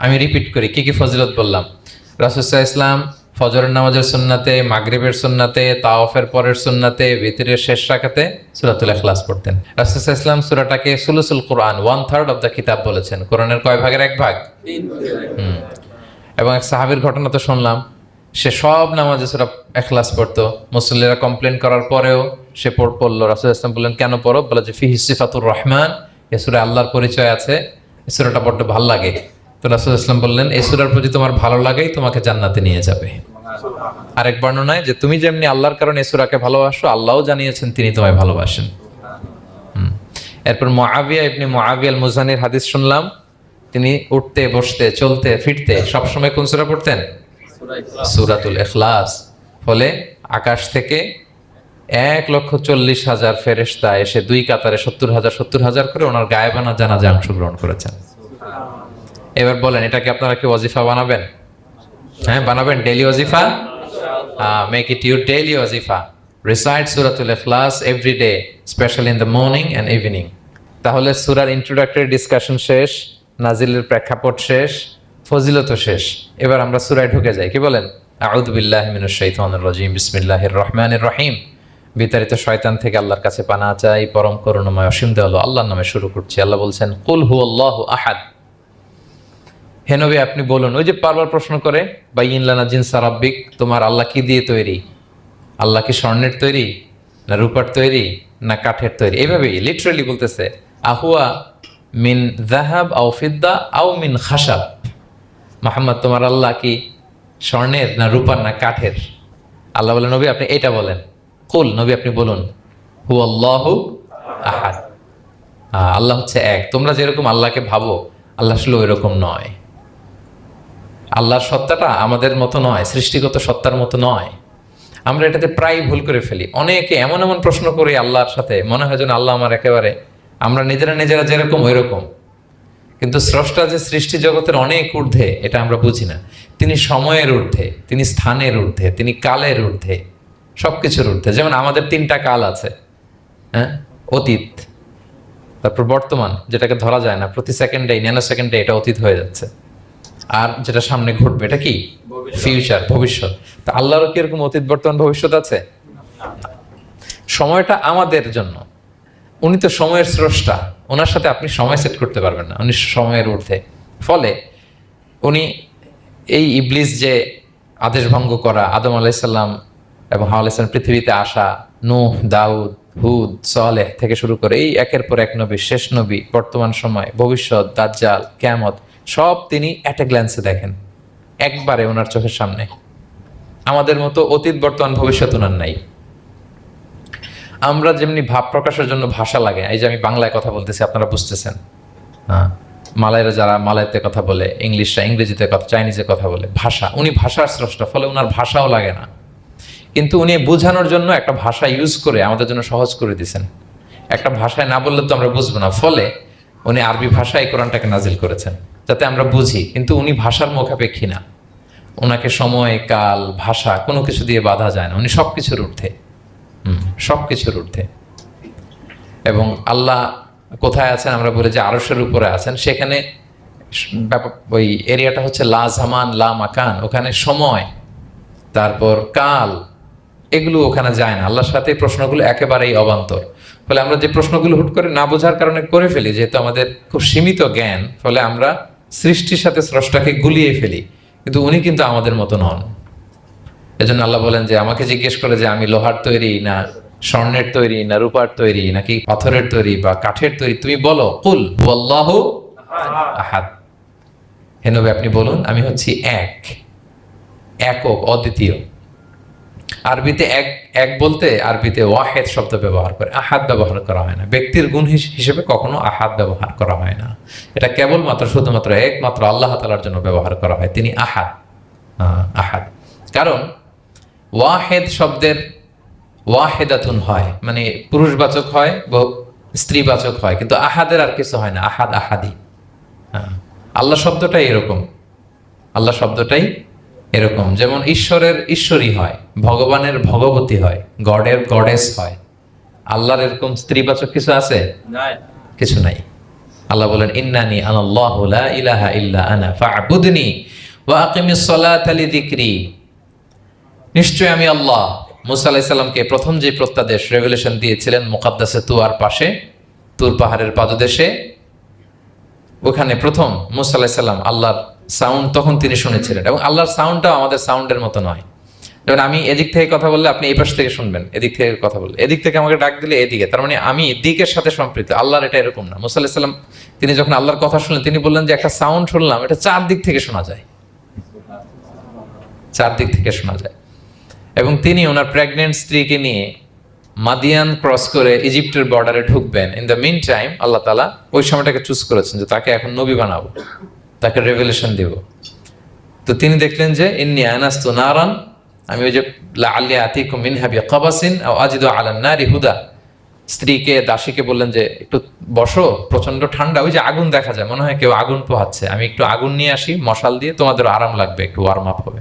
আমি রিপিট করি, কি কি ফজিলত বললাম। রাসূল সাল্লাল্লাহু আলাইহি ওয়াসাল্লাম ফজরের নামাজের সুন্নাতে, মাগরিবের সুন্নাতে, তাওয়াফের পরের সুন্নাতে, ভিতরের শেষ রাকাতে সূরাতুল ইখলাস পড়তেন। রাসূল সাল্লাল্লাহু আলাইহি ওয়াসাল্লাম সূরাটাকে সুলুসুল কোরআন, 1/3 অফ দ্য কিতাব বলেছেন। কোরআনের কয় ভাগের এক ভাগ? এবং এক সাহাবীর ঘটনা তো শুনলাম, সে সব নামাজে সূরা ইখলাস পড়তো, মুসল্লিরা কমপ্লেন করার পরেও সে পড়লো। রাসূল সাল্লাল্লাহু আলাইহি ওয়াসাল্লাম বললেন কেন পড়ো? বলে যে ফিহি সিফাতুর রহমান, এই সূরায় আল্লাহর পরিচয় আছে, এই সূরাটা বড্ড ভালো লাগে। তো রাসূল সাল্লাল্লাহু আলাইহি ওয়াসাল্লাম বললেন এই সূরার প্রতি তোমার ভালো লাগেই তোমাকে জান্নাতে নিয়ে যাবে। আরেক বর্ণনায় যে তুমি যেমনি আল্লাহর কারণে এই সূরাকে ভালোবাসো, আল্লাহও জানিয়েছেন তিনি তোমায় ভালোবাসেন। এরপর মুআবিয়া ইবনে মুআবিয়া আল মুজানির হাদিস শুনলাম, তিনি উঠতে বসতে চলতে ফিরতে সবসময় কোন সূরা পড়তেন? সূরাতুল ইখলাস। ফলে আকাশ থেকে 1,40,000 ফেরেশতা এসে দুই কাতারে 70,000 করে ওনার গায়েবানা জানাজা অংশগ্রহণ করেছেন। এবার বলেন এটা কি আপনারা কি ওয়াজিফা বানাবেন? হ্যাঁ বানাবেন, ডেইলি ওয়াজিফা। মেক ইট ইউর ডেইলি ওয়াজিফা। রিসাইট সূরাতুল ইখলাস every day, specially in the morning and evening. তাহলে সূরার ইন্ট্রোডাক্টরি ডিসকাশন শেষ, নাজিলের প্রেক্ষাপট শেষ, ফজিলত শেষ। এবার আমরা সূরায় ঢুকে যাই। কি বলেন? আউযু বিল্লাহি মিনাশ শাইতানির রাজিম, বিসমিল্লাহির রহমানির রহিম। বিতাড়িত শয়তান থেকে আল্লাহর কাছে পানাহ চাই, পরম করুণাময় অসীম দয়ালু আল্লাহর নামে শুরু করছি। আল্লাহ বলছেন কুল হুয়াল্লাহু আহাদ। হে নবী আপনি বলুন, ওই যে বারবার প্রশ্ন করে বাইয়িন লানা জিনসা রাব্বিক, তোমার আল্লাহ কি দিয়ে তৈরি? আল্লাহ কি স্বর্ণের তৈরি, না রূপার তৈরি, না কাঠের তৈরি? এইভাবেই লিটারালি বলতেছে আহুয়া মিন যাহাব আও ফিদ্দা আও মিন খাশাব। মুহাম্মদ তোমার আল্লাহ কি স্বর্ণের, না রূপার, না কাঠের? আল্লাহ বলেন নবী আপনি এটা বলেন। কুল, নবী আপনি বলুন হুয়াল্লাহু আহাদ, আল্লাহ হচ্ছে এক। তোমরা যেরকম আল্লাহকে ভাবো আল্লাহ আসলে ওই রকম নয়। আল্লাহর সত্তাটা আমাদের মতো নয়, সৃষ্টিগত সত্তার মতো নয়। আমরা এটাতে প্রায় ভুল করে ফেলি। অনেকে এমন এমন প্রশ্ন করি আল্লাহর সাথে, মনে হয় যেন আল্লাহ আমার একেবারে, আমরা নিজেরা যেরকম ওই রকম। কিন্তু স্রষ্টা যে সৃষ্টি জগতের অনেক ঊর্ধ্বে, এটা আমরা বুঝি না। তিনি সময়ের ঊর্ধ্বে, তিনি স্থানের ঊর্ধ্বে, তিনি কালের ঊর্ধ্বে, সবকিছুর ঊর্ধ্বে। যেমন আমাদের 3টা কাল আছে, হ্যাঁ, অতীত, তারপর বর্তমান যেটাকে ধরা যায় না, প্রতি সেকেন্ডে ন্যানো সেকেন্ডে এটা অতীত হয়ে যাচ্ছে, আর যেটা সামনে ঘটবে এটা কি? ফিউচার, ভবিষ্যৎ। তা আল্লাহরও কি এরকম অতীত বর্তমান ভবিষ্যৎ আছে? সময়টা আমাদের জন্য, উনি তো সময়ের স্রষ্টা, ওনার সাথে আপনি সময় সেট করতে পারবেন না, উনি সময়ের ঊর্ধ্বে। ফলে উনি এই ইবলিস যে আদেশ ভঙ্গ করা, আদম আলাইসাল্লাম এবং হাওয়া আলাইসাল্লাম পৃথিবীতে আসা, নূহ, দাউদ, হুদ, সালেহ থেকে শুরু করে এই একের পর এক নবী, শেষ নবী, বর্তমান সময়, ভবিষ্যৎ, দাজ্জাল, কিয়ামত, সব তিনি অ্যাট এ গ্ল্যান্সে দেখেন, একবারে ওনার চোখের সামনে। আমাদের মতো অতীত বর্তমান ভবিষ্যৎ ওনার নাই। আমরা যেমনি ভাব প্রকাশের জন্য ভাষা লাগে, এই যে আমি বাংলায় কথা বলতেছি আপনারা বুঝতেছেন, হ্যাঁ, মালাইরা যারা মালাইতে কথা বলে, ইংলিশরা ইংরেজিতে কথা, চাইনিজে কথা বলে, ভাষা, উনি ভাষার স্রষ্টা, ফলে ওনার ভাষাও লাগে না। কিন্তু উনি বোঝানোর জন্য একটা ভাষা ইউজ করে আমাদের জন্য সহজ করে দিয়েছেন। একটা ভাষায় না বললে তো আমরা বুঝবো না, ফলে উনি আরবি ভাষায় কোরআনটাকে নাজিল করেছেন যাতে আমরা বুঝি। কিন্তু উনি ভাষার মুখাপেক্ষী না, ওনাকে সময়, কাল, ভাষা কোনো কিছু দিয়ে বাধা যায় না, উনি সবকিছুর ঊর্ধ্বে, সবকিছুর ঊর্ধ্বে। এবং আল্লাহ কোথায় আছেন? আমরা বলি যে আরশের উপরে আছেন। সেখানে ওই এরিয়াটা হচ্ছে লা জামান লা মাকান, ওখানে সময়, তারপর কাল, এগুলো ওখানে যায় না। আল্লাহর সাথে এই প্রশ্নগুলো একেবারেই অবান্তর। ফলে আমরা যে প্রশ্নগুলো হুট করে না বোঝার কারণে করে ফেলি, যেহেতু আমাদের খুব সীমিত জ্ঞান, ফলে আমরা সৃষ্টির সাথে স্রষ্টাকে গুলিয়ে ফেলি। কিন্তু উনি কিন্তু আমাদের মতো নন। এজন্য আল্লাহ বলেন যে আমাকে জিজ্ঞেস করে যে আমি লোহার তৈরি, না স্বর্ণের তৈরি, না রূপার তৈরি, নাকি পাথরের তৈরি বা কাঠের তৈরি, তুমি বলো কুল হুয়াল্লাহু আহাদ। হে নবী আপনি বলুন আমি হচ্ছি এক, একক, অদ্বিতীয়। আরবিতে এক, এক বলতে আরবিতে ওয়াহেদ শব্দ ব্যবহার করে, আহাদ ব্যবহার করা হয় না। ব্যক্তির গুণ হিসেবে কখনো আহাদ ব্যবহার করা হয় না। এটা কেবলমাত্র শুধুমাত্র একমাত্র আল্লাহ তাআলার জন্য ব্যবহার করা হয়, তিনি আহাদ। আহাদ কারণ ওয়াহেদ শব্দের ওয়াহেদাতুন হয়, মানে পুরুষবাচক হয়, স্ত্রীবাচক হয়, কিন্তু আহাদের আর কিছু হয় না, আহাদ আহাদি। আল্লাহ শব্দটাই এরকম, আল্লাহ শব্দটাই এরকম। যেমন ঈশ্বরের ঈশ্বরী হয়, ভগবানের ভগবতী হয়, গডের গডেস হয়। আল্লাহর এরকম স্ত্রীবাচক কিছু আছে? কিছু নাই। আল্লাহ বলেন ইন্নানি আনাল্লাহু লা ইলাহা ইল্লা আনা ফা'বুদনি ওয়া আকিমিস সালাতা লিযিকরি। নিশ্চয় আমি আল্লাহ। মুসা আলাইহিস সালামকে প্রথম যে প্রত্যাদেশ, রেভেলেশন দিয়েছিলেন মুকাদ্দাসে তুয়ার পাশে, তুর পাহাড়ের পাদদেশে, ওখানে প্রথম মুসা আলাইহিস সালাম আল্লাহর সাউন্ড তখন তিনি শুনেছিলেন, এবং আল্লাহর সাউন্ডটাও আমাদের সাউন্ডের মতো নয়। যেমন আমি এদিক থেকে কথা বললে আপনি এই পাশ থেকে শুনবেন, এদিক থেকে কথা বললে, এদিক থেকে আমাকে ডাক দিলে এদিকে, তার মানে আমি দিকের সাথে সম্পৃক্ত। আল্লাহর এটা এরকম না। মুসা আলাইহিস সালাম তিনি যখন আল্লাহর কথা শুনলেন, তিনি বললেন যে একটা সাউন্ড শুনলাম, এটা চারদিক থেকে শোনা যায়, চারদিক থেকে শোনা যায়। এবং তিনি ওনার প্রেগনেন্ট স্ত্রীকে নিয়ে মাদিয়ান ক্রস করে ইজিপ্টের বর্ডারে ঢুকবেন। ইন দ্য মিন টাইম আল্লাহ তাআলা ওই সময়টাকে চুজ করেছেন যে তাকে এখন নবী বানাবো, তাকে রেভেলেশন দিব। তো তিনি দেখলেন যে ইন্নী আনাস্তু নারান, আমি ওই যে লাআল্লি আতিকুম মিনহা বিকাবাসিন আও আজিদু আলান নারি হুদা, স্ত্রীকে দাসীকে বললেন যে একটু বসো, প্রচন্ড ঠান্ডা, ওই যে আগুন দেখা যায়, মনে হয় কেউ আগুন পোহাচ্ছে, আমি একটু আগুন নিয়ে আসি মশাল দিয়ে, তোমাদের আরাম লাগবে, একটু ওয়ার্ম আপ হবে।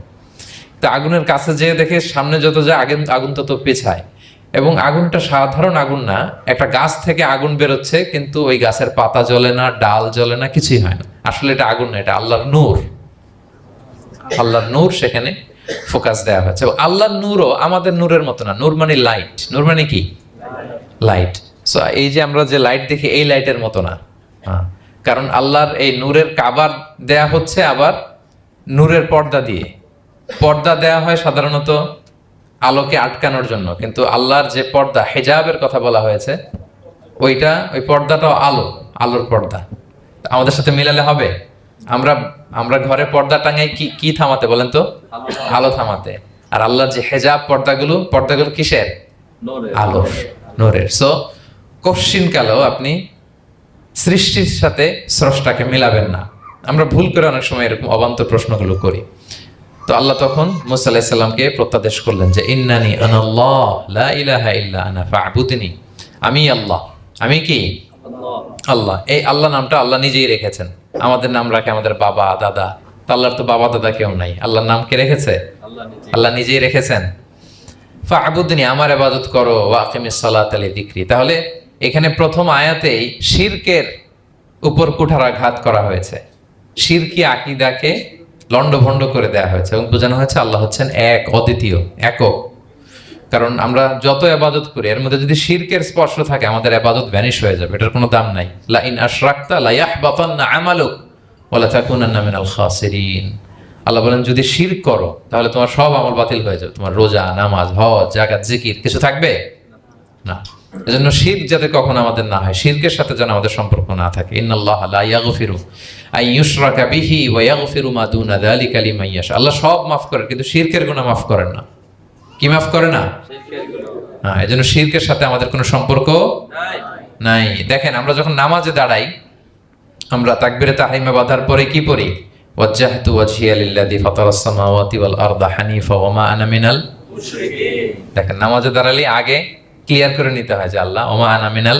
তো আগুনের কাছে যেয়ে দেখে সামনে যত যায় আগুন তত পেছায়, এবং আগুনটা সাধারণ আগুন না, একটা গাছ থেকে আগুন বেরোচ্ছে, কিন্তু ওই গাছের পাতা জ্বলে না, ডাল জ্বলে না, কিছুই হয় না। আসলে এটা আগুন না, এটা আল্লাহর নূর। আল্লাহর নূর সেখানে ফোকাস দেওয়া হয়েছে। আল্লাহর নূরও আমাদের নূরের মতো না। নূর মানে লাইট, নূর মানে কি? লাইট। সো এই যে আমরা যে লাইট দেখি, এই লাইটের মতো না। কারণ আল্লাহর এই নূরের কাবার দেয়া হচ্ছে আবার নূরের পর্দা দিয়ে। পর্দা দেয়া হয় সাধারণত আলোকে আটকানোর জন্য, কিন্তু আল্লাহর যে পর্দা, হিজাবের কথা বলা হয়েছে, ওই পর্দাটাও আলোর পর্দা। আমাদের সাথে মিলালে হবে? আমরা ঘরে পর্দা টাঙাই কি থামাতে বলেন তো? আলো থামাতে। আর আল্লাহর যে হিজাব পর্দাগুলো কিসের? আলোর, নূরের। সো কশ্চিন কালেও আপনি সৃষ্টির সাথে স্রষ্টাকে মিলাবেন না। আমরা ভুল করে অনেক সময় এরকম অবান্তর প্রশ্নগুলো করি। তো আল্লাহ তখন মুসা আলাইহিস সালামকে প্রত্যাদেশ করলেন যে ইন্নানি আনাল্লাহ লা ইলাহা ইল্লা আনা ফা'বুদনি, আমি আল্লাহ। আমি কি? আল্লাহ। এই আল্লাহ নামটা আল্লাহ নিজেই রেখেছেন। আমাদের নাম রাখে আমাদের বাবা দাদা, তো আল্লাহর তো বাবা দাদা কেউ নাই। আল্লাহর নাম কে রেখেছে? আল্লাহ নিজেই রেখেছেন। ফা'বুদনি, আমার ইবাদত করো, ওয়া আকিমিস সালাতা লিযিকরি। তাহলে এখানে প্রথম আয়াতেই শিরকের উপর কুঠারাঘাত করা হয়েছে, শিরকি আকীদাকে লন্ডভন্ড করে দেওয়া হয়েছে, এবং বোঝানো হয়েছে আল্লাহ হচ্ছেন এক, অদ্বিতীয়, একক। কারণ আমরা যত ইবাদত করি, এর মধ্যে যদি শিরকের স্পর্শ থাকে, আমাদের ইবাদত ভ্যানিশ হয়ে যাবে, এটার কোনো দাম নাই। লা ইন আশরাকতা লা ইয়াহবাতান্না আমালুক ওয়া লা তাকুনান্না মিনাল খাসিরিন। আল্লাহ বলেন যদি শিরক করো তাহলে তোমার সব আমল বাতিল হয়ে যাবে, তোমার রোজা, নামাজ, হজ, যাকাত, জিকির কিছু থাকবে না। এজন্য শিরক যাতে কখনো আমাদের না হয়, শিরকের সাথে যেন আমাদের সম্পর্ক না থাকে। ইন্নাল্লাহা লা ইয়াগফিরু আন ইউশরাকা বিহি ওয়া ইয়াগফিরু মা দুনা যালিকা লিমান ইয়াশা। আল্লাহ সব মাফ করেন, কিন্তু শিরকের গুনাহ মাফ করেন না। কি মাফ করে না? হ্যাঁ, এজন্য শিরকের সাথে আমাদের কোনো সম্পর্ক নাই। দেখেন আমরা যখন নামাজে দাঁড়াই, আমরা তাকবীরে তাহরিমে বাঁধার পরে কি পড়ি? ওয়াজ্জাহতু ওয়াজহিয়া লিল্লাযী ফাতারাস সামাওয়াতি ওয়াল আরদা হানিফা ওয়া মা আনা মিনাল মুশরিকিন। দেখেন নামাজে দাঁড়ালে আগে ক্লিয়ার করে নিতে হয় যে আল্লাহ ওয়া মা আনা মিনাল।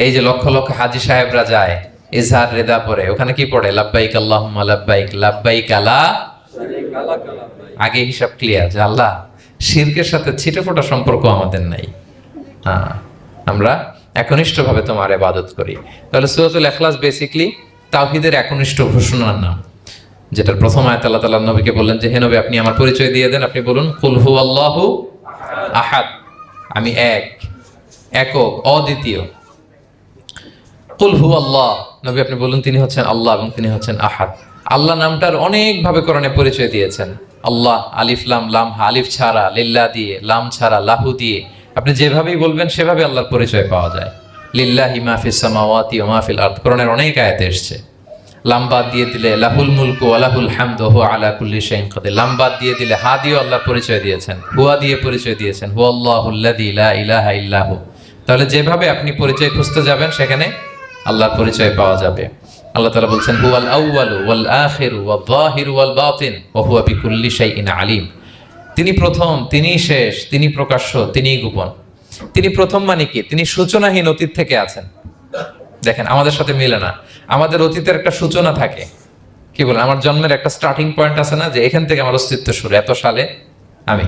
এই যে লক্ষ লক্ষ হাজী সাহেবরা যায় ইজহার রিদা পড়ে, ওখানে কি পড়ে? লাব্বাইক আল্লাহুম্মা লাব্বাইক লাব্বাইক লা শারীকা লাক লাব্বাইক। আগে হিসাব ক্লিয়ার যে আল্লাহ শিরকের সাথে ছিটেফোঁটা সম্পর্ক আমাদের নাই। আমরা একনিষ্ঠভাবে তোমার ইবাদত করি। তাহলে সূরাতুল ইখলাস বেসিক্যালি তাওহীদের একনিষ্ঠ ঘোষণার নাম, যেটার প্রথম আয়াত আল্লাহ তাআলা নবীকে বললেন যে হে নবী আপনি আমার পরিচয় দিয়ে দেন, আপনি বলুন কুল হুয়াল্লাহু আহাদ, আমি এক, একক, অদ্বিতীয়। কুল হুয়াল্লাহ, নবী আপনি বলুন তিনি হচ্ছেন আল্লাহ এবং তিনি হচ্ছেন আহাদ। আল্লাহ নামটার অনেক ভাবে কোরআনে পরিচয় দিয়েছেন। আল্লাহ আলিফ লাম, লাম আলিফ ছাড়া, লিল্লাহ দিয়ে, লাম ছাড়া, লাহু দিয়ে, আপনি যেভাবেই বলবেন সেভাবে আল্লাহর পরিচয় পাওয়া যায়। লিল্লাহি মা ফিস সামাওয়াতি ওয়া মা ফিল আরদ, কোরআনের অনেক আয়াতে এসেছে। লাম বাদ দিয়ে দিলে লাহুল মুলকু ওয়া লাহুল হামদু ওয়া হুয়া আলা কুল্লি শাইইন কাদির। লাম বাদ দিয়ে দিলে হা দিয়ে আল্লাহর পরিচয় দিয়েছেন, হুয়া দিয়ে পরিচয় দিয়েছেন, হুয়াল্লাহুল্লাযী লা ইলাহা ইল্লাহু। তাহলে যেভাবে আপনি পরিচয় খুঁজতে যাবেন সেখানে আল্লাহর পরিচয় পাওয়া যাবে। আল্লাহ তাআলা বলছেন হুয়াল আউয়ালু ওয়াল আখিরু ওয়াল যাহিরু ওয়াল বাতিন ওয়া হুয়া বিকুল্লি শাইইন আলিম। তিনি প্রথম, তিনি শেষ, তিনি প্রকাশ্য, তিনি গোপন। তিনি প্রথম মানে কি? তিনি সূচনাহীন অতীত থেকে আছেন। দেখেন আমাদের সাথে মিলে না। আমাদের অতীতের একটা সূচনা থাকে, কি বলেন, আমার জন্মের একটা স্টার্টিং পয়েন্ট আছে না, যে এখান থেকে আমার অস্তিত্ব শুরু, এত সালে আমি,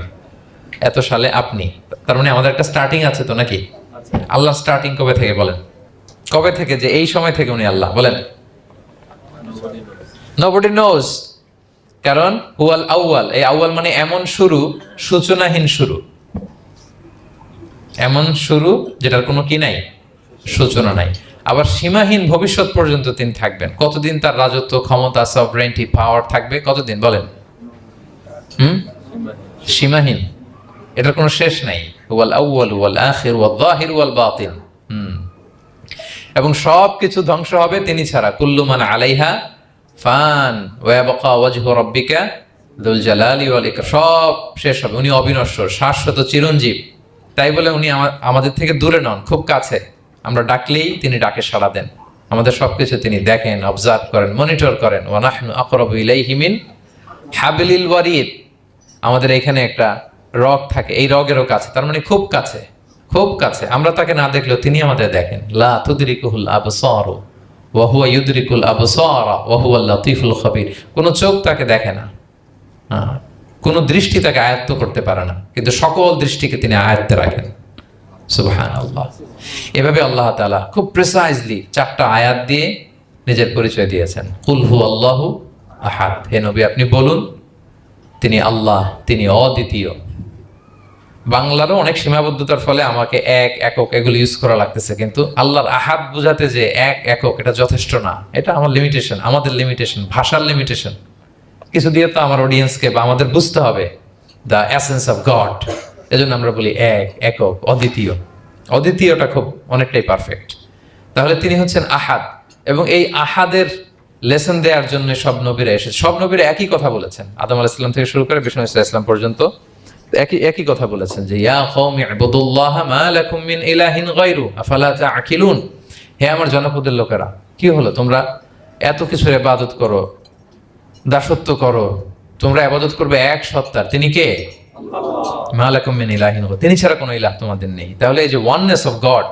এত সালে আপনি। তার মানে আমাদের একটা স্টার্টিং আছে তো নাকি? আল্লাহ স্টার্টিং কবে থেকে বলেন? কবে থেকে? যে এই সময় থেকে উনি আল্লাহ বলেন? nobody knows, কারণ হুয়াল আউয়াল, এই আউয়াল মানে এমন শুরু, সূচনাহীন শুরু, এমন শুরু যেটার কোনো কি নাই, সূচনা নাই। আবার সীমাহীন ভবিষ্যৎ পর্যন্ত তিনি থাকবেন। কতদিন তার রাজত্ব, ক্ষমতা, সভরেন্টি, পাওয়ার থাকবে? কতদিন বলেন? সীমাহীন, এটার কোনো শেষ নাই। ওয়াল আউয়াল ওয়াল আখির ওয়াল যাহির ওয়াল বাতিন। এবং সব কিছু ধ্বংস হবে তিনি ছাড়া। কুল্লু মান আলাইহা ফান ওয়া ইয়াবকা ওয়াজহু রাব্বিকা যুল জালালি ওয়াল ইকরাম। সব শেষ হবে, উনি অবিনশ্বর, শাশ্বত, চিরঞ্জীব। তাই বলে উনি আমাদের থেকে দূরে নন, খুব কাছে। আমরা ডাকলেই তিনি ডাকে সাড়া দেন। আমাদের সবকিছু তিনি দেখেন, অবজার্ভ করেন, মনিটর করেন। ওয়া নাহনু আকরাবু ইলাইহি মিন হাবলিল ওয়ারিদ। আমাদের এখানে একটা রগ থাকে, এই রগেরও কাছে, তার মানে খুব কাছে, খুব কাছে। আমরা তাকে না দেখলেও তিনি আমাদের দেখেন। লা তুদরিকুহুল আবসার ওয়া হুয়া ইউদরিকুল আবসার ওয়া হুয়াল লাতীফুল খবীর। কোনো চোখ তাকে দেখে না, কোনো দৃষ্টি তাকে আয়ত্ত করতে পারে না, কিন্তু সকল দৃষ্টিকে তিনি আয়ত্তে রাখেন। সুবহানাল্লাহ। এভাবে আল্লাহ তাআলা খুব প্রিসাইজলি 4টা আয়াত দিয়ে নিজের পরিচয় দিয়েছেন। কুল হুয়াল্লাহু আহাদ। হে নবী, আপনি বলুন তিনি আল্লাহ, তিনি অদ্বিতীয়। বাংলারও অনেক সীমাবদ্ধতার ফলে আমাকে এক, একক এগুলো ইউজ করা লাগতেছে, কিন্তু আল্লাহর আহাদ বোঝাতে যে এক, একক, এটা যথেষ্ট না। এটা আমার লিমিটেশন, আমাদের লিমিটেশন, ভাষার লিমিটেশন। কিছু দিয়ে তো আমার অডিয়েন্সকে বা আমাদের বুঝতে হবে দ্য এসেন্স অফ গড। এজন্য আমরা বলি এক, একক, অদ্বিতীয়। অদ্বিতীয়টা খুব অনেকটাই পারফেক্ট। তাহলে তিনি হচ্ছেন আহাদ, এবং এই আহাদের লেসন দেওয়ার জন্য সব নবীরা এসেছে। সব নবীরা একই কথা বলেছেন, আদম আলাইহিস সালাম থেকে শুরু করে বিষ্ণু আলাইহিস সালাম পর্যন্ত একই কথা বলেছেন যে ইয়া কওমি ইবুদুল্লাহ মা লাকুম মিন ইলাহিন গায়রু আফালা তাআকিলুন। হে আমার জনপদের লোকেরা, কি হলো তোমরা এত কিছুর ইবাদত করো, দাসত্ব করো, তোমরা ইবাদত করবে এক সত্তার, তিনি কে? মা লাকুম মিন ইলাহিন গায়রু, তিনি ছাড়া কোনো ইলাহ তোমাদের নেই। তাহলে এই যে ওয়াননেস অফ গড,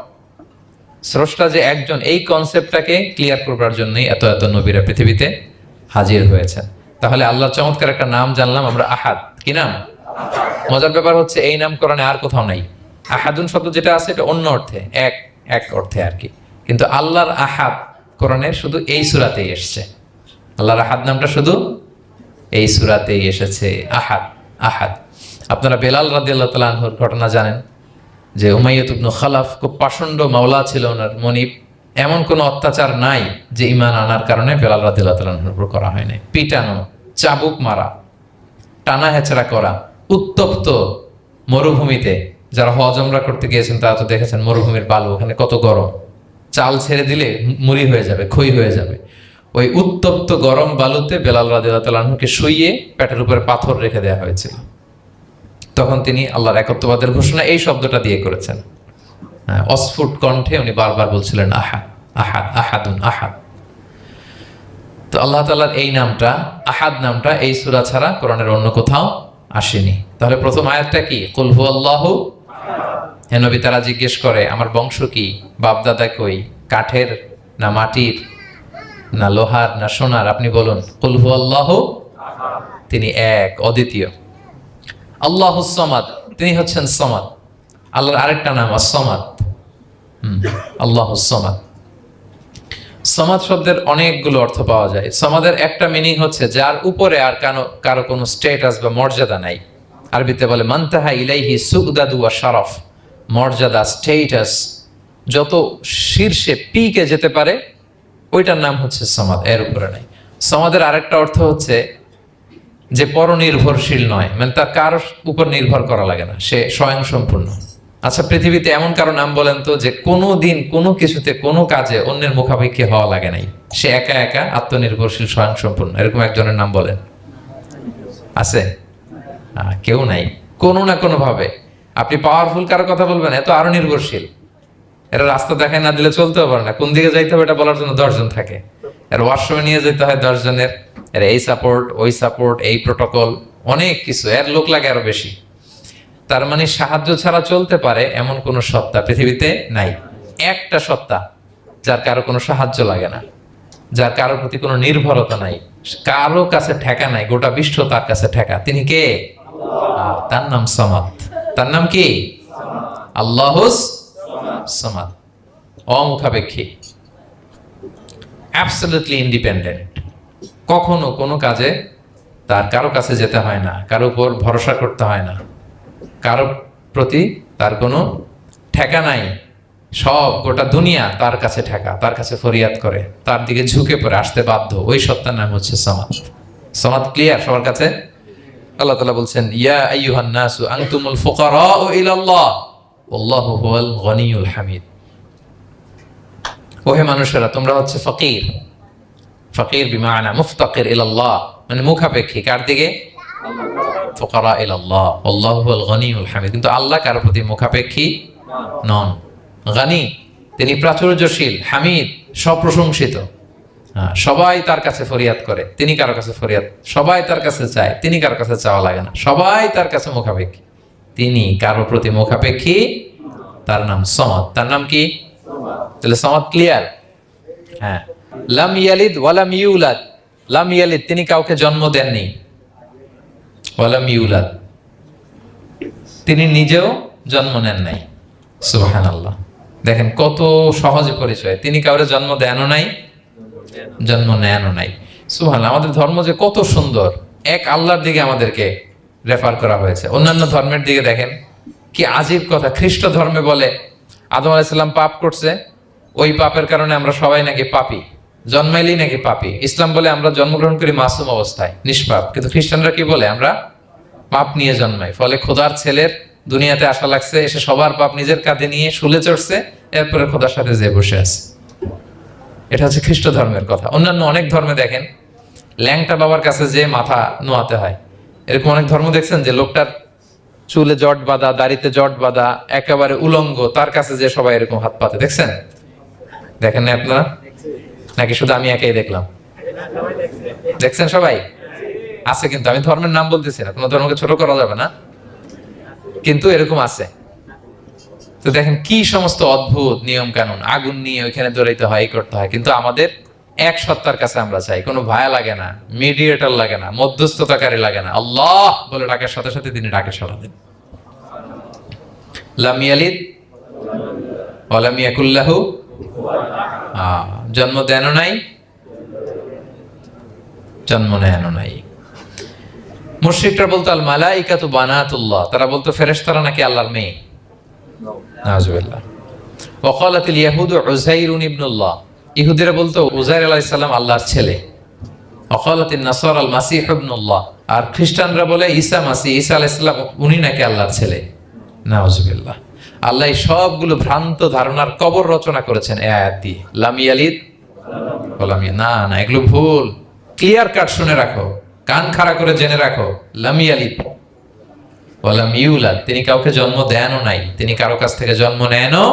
স্রষ্টা যে একজন, এই কনসেপ্টটাকে ক্লিয়ার করবার জন্যই এত এত নবীরা পৃথিবীতে হাজির হয়েছেন। তাহলে আল্লাহর চমৎকার একটা নাম জানলাম আমরা, আহাদ। কি নাম? মজার ব্যাপার হচ্ছে এই নাম কোরআনে আর কোথাও নাই। আহাদুন শব্দ যেটা আছে এটা অন্য অর্থে, এক এক অর্থে আর কি, কিন্তু আল্লাহর আহাদ কোরআনে শুধু এই সূরাতেই এসেছে। আল্লাহর আহাদ নামটা শুধু এই সূরাতেই এসেছে। আহাদ, আহাদ। আপনারা বেলাল রাদিয়াল্লাহু তাআলা আনহুর ঘটনা জানেন যে উমাইয়া ইবনে খালাফ খুব পাষণ্ড মাওলা ছিল ওনার, মনিব। এমন কোনো অত্যাচার নাই যে ঈমান আনার কারণে বেলাল রাদিয়াল্লাহু তাআলা আনহুর উপর করা হয় নাই। পিটানো, চাবুক মারা, টানা হেচড়া করা, উত্তপ্ত মরুভূমিতে। যারা হজ উমরা করতে গিয়েছেন তারা তো দেখেছেন মরুভূমির বালু, ওখানে কত গরম, চাল ছেড়ে দিলে মুড়ি হয়ে যাবে, খই হয়ে যাবে। ওই উত্তপ্ত গরম বালুতে বেলাল রাদিয়াল্লাহু তাআলা আনহুকে শুইয়ে পেটের উপরে পাথর রেখে দেওয়া হয়েছিল। তখন তিনি আল্লাহর একত্ববাদের ঘোষণা এই শব্দটা দিয়ে করেছেন। অস্ফুট কণ্ঠে উনি বারবার বলছিলেন আহাদ, আহাদ, আহাদুন, আহাদ। তো আল্লাহ তাআলার এই নামটা, আহাদ নামটা, এই সূরা ছাড়া কোরআনের অন্য কোথাও আসেনি। তাহলে প্রথম আয়াতটা কি? কুল হুয়াল্লাহু। হে নবী, তারা জিজ্ঞেস করে আমার বংশ কি, বাপদাদা কই, কাঠের না মাটির না লোহার না সোনার? আপনি বলুন কুল হুয়াল্লাহু, তিনি এক, অদ্বিতীয়। আল্লাহুস সামাদ, তিনি হচ্ছেন সামাদ। আল্লাহর আরেকটা নাম আস-সামাদ। আল্লাহুস সামাদ। সামাদ শব্দের অনেকগুলো অর্থ পাওয়া যায়। সামাদের একটা মিনিং হচ্ছে যার উপরে আর কারো কোনো স্ট্যাটাস বা মর্যাদা নাই। আরবিতে বলে মানতাহা ইলাইহি সুগদাদু ওয়া শারাফ। মর্যাদা, স্ট্যাটাস যত শীর্ষে, পিকে যেতে পারে, ওইটার নাম হচ্ছে সামাদ, এর উপরে নাই। সামাদের আরেকটা অর্থ হচ্ছে যে পরনির্ভরশীল নয়, মানে তার কারো উপর নির্ভর করা লাগে না, সে স্বয়ংসম্পূর্ণ। আচ্ছা, পৃথিবীতে এমন কারো নাম বলেন তো যে কোনো দিন কোনো কিছুতে কোনো কাজে অন্যের মুখাপেক্ষী হওয়া লাগে নাই, সে একা একা আত্মনির্ভরশীল, স্বয়ংসম্পূর্ণ। এরকম একজনের নাম বলেন, আছে? কেউ নাই। কোনো না কোনো ভাবে আপনি পাওয়ারফুল কারো কথা বলবেন, এত আরো নির্ভরশীল। এরা রাস্তা দেখায় না দিলে চলতেও পারে না, কোন দিকে যাইতে হবে এটা বলার জন্য 10 জন থাকে। এর ওয়াশরুমে নিয়ে যেতে হয় 10 জনের, এর এই সাপোর্ট, ওই সাপোর্ট, এই প্রোটোকল, অনেক কিছু, এর লোক লাগে আরো বেশি। তার মানে সাহায্য ছাড়া চলতে পারে এমন কোন সত্তা পৃথিবীতে নাই। একটা সত্তা যার কারো কোনো সাহায্য লাগে না, যার কারোর প্রতি কোনো নির্ভরতা নাই, কারো কাছে ঠেকা নাই, গোটা বিশ্ব তার কাছে ঠেকা। তিনি কে? তার নাম সামাদ। তার নাম কি? আল্লাহুস সামাদ। অমুখাপেক্ষী, অ্যাবসলিউটলি ইন্ডিপেন্ডেন্ট। কখনো কোনো কাজে তার কারো কাছে যেতে হয় না, কারো উপর ভরসা করতে হয় না, কারো প্রতি তার কোনো ঠেকা নাই। সব গোটা দুনিয়া তার কাছে ঠেকা, তার কাছে ফরিয়াদ করে, তার দিকে ঝুঁকে পড়ে আসতে বাধ্য, ওই সত্তার নাম হচ্ছে সমাদ। সমাদ ক্লিয়ার সবার কাছে? আল্লাহ তাআলা বলছেন ইয়া আইয়ুহান নাসু আনতুমুল ফুকারাউ ইলাল্লাহ ওয়াল্লাহু হুয়াল গনিয়ুল হামিদ। ওহে মানুষেরা, তোমরা হচ্ছে ফকির। ফকির বিমানা মুফতাকির ইলাল্লাহ, মানে মুখাপেক্ষী কার দিকে? ফুকারা ইলাল্লাহ ওয়াল্লাহু হুয়াল গনিয়ুল হামিদ। কিন্তু আল্লাহ কার প্রতি মুখাপেক্ষী নন। গানি, তিনি প্রাচুর্যশীল, হামিদ, সপ্রশংসিত। সবাই তার কাছে ফরিয়াদ করে, তিনি কারো কাছে ফরিয়াদ, সবাই তার কাছে চায়, তিনি কারো কাছে চাওয়া লাগে না, সবাই তার কাছে মুখাপেক্ষী, তিনি কারো প্রতি মুখাপেক্ষী। তার নাম সমাদ। তার নাম কি? তাহলে সমাদ ক্লিয়ার। হ্যাঁ, লাম ইয়ালিদ ওয়ালাম ইউলাদ। লাম ইয়ালিদ, তিনি কাউকে জন্ম দেননি। ওয়ালাম ইউলাদ, তিনি নিজেও জন্ম নেন নাই। সুবহানাল্লাহ, দেখেন কত সহজে পরিচয়। তিনি কাউরে জন্ম দেনও নাই, জন্ম নেনও নাই। সুবহানাল্লাহ, আমাদের ধর্ম যে কত সুন্দর, এক আল্লাহর দিকে আমাদেরকে রেফার করা হয়েছে। অন্যান্য ধর্মের দিকে দেখেন কি আজীব কথা। খ্রিস্ট ধর্মে বলে আদম আলাইহিস সালাম পাপ করছে, ওই পাপের কারণে আমরা সবাই নাকি পাপী, জন্মাইলেই নাকি পাপী। ইসলাম বলে আমরা জন্মগ্রহণ করি মাসুম অবস্থায়, নিষ্পাপ। কিন্তু খ্রিস্টানরা কি বলে? আমরা পাপ নিয়ে জন্মাই, ফলে খোদার ছেলের দুনিয়াতে আসা লাগছে, এসে সবার পাপ নিজের কাঁধে নিয়ে শুলে চড়ছে, এরপরে খোদার সাথে যে বসে আছে। এটা হচ্ছে খ্রিস্ট ধর্মের কথা। অন্যান্য অনেক ধর্মে দেখেন ল্যাংটা বাবার কাছে যে মাথা নোয়াতে হয়। এরকম অনেক ধর্ম দেখছেন যে লোকটার চুলে জট বাঁধা, দাড়িতে জট বাঁধা, একেবারে উলঙ্গ, তার কাছে যে সবাই এরকম হাত পাতে। দেখছেন? দেখেন না আপনারা? নাকি শুধু আমি একাই দেখলাম? দেখছেন সবাই? আছে, কিন্তু আমি ধর্মের নাম বলতেছি না, তোমার ধর্মকে ছোট করা যাবে না, কিন্তু এরকম আছে। তো দেখেন কি সমস্ত অদ্ভুত নিয়ম কানুন। আগুন নিয়ে ওইখানে দৌড়াইতে হয়, এই করতে হয়। কিন্তু আমাদের এক সত্তার কাছে আমরা চাই, কোনো ভায়া লাগে না, মিডিয়েটর লাগে না, মধ্যস্থতাকারী লাগে না। আল্লাহ বলে ডাকার সাথে সাথে তিনি ডাকে সাড়া দেন। লাম ইয়ালিদ ওয়া লাম ইয়াকুল লাহু, জন্ম দেনও নাই, জন্ম নেনও নাই। মুশরিকরা বলতো আল মালাইকাতু বানাতুল্লাহ, তারা বলতো ফেরেশতারা নাকি আল্লাহর মেয়ে। নাউযুবিল্লাহ। ওয়া ক্বালাতিল ইয়াহুদু উযাইরুন ইবনুল্লাহ, ইহুদিরা বলতো উযাইর আলাইহিস সালাম আল্লাহর ছেলে। ওয়া ক্বালাতিন নাসারা আল মাসীহ ইবনুল্লাহ, আর খ্রিস্টানরা বলে ঈসা মাসীহ, ঈসা আলাইহিস সালাম উনি নাকি আল্লাহর ছেলে। নাউযুবিল্লাহ। আল্লাহ সবগুলো ভ্রান্ত ধারণার কবর রচনা করেছেন এই আয়াত দিয়ে। লাম ইয়ালিদ ওয়া লাম ইউলাদ, না না, এগুলো ভুল। ক্লিয়ার কাট শুনে রাখো, কান খাড়া করে জেনে রাখো। লাম ইয়ালিদ ওয়া লাম ইউলাদ, তিনি কাউকে জন্ম দেনও নাই, তিনি কারো কাছ থেকে জন্ম নেনও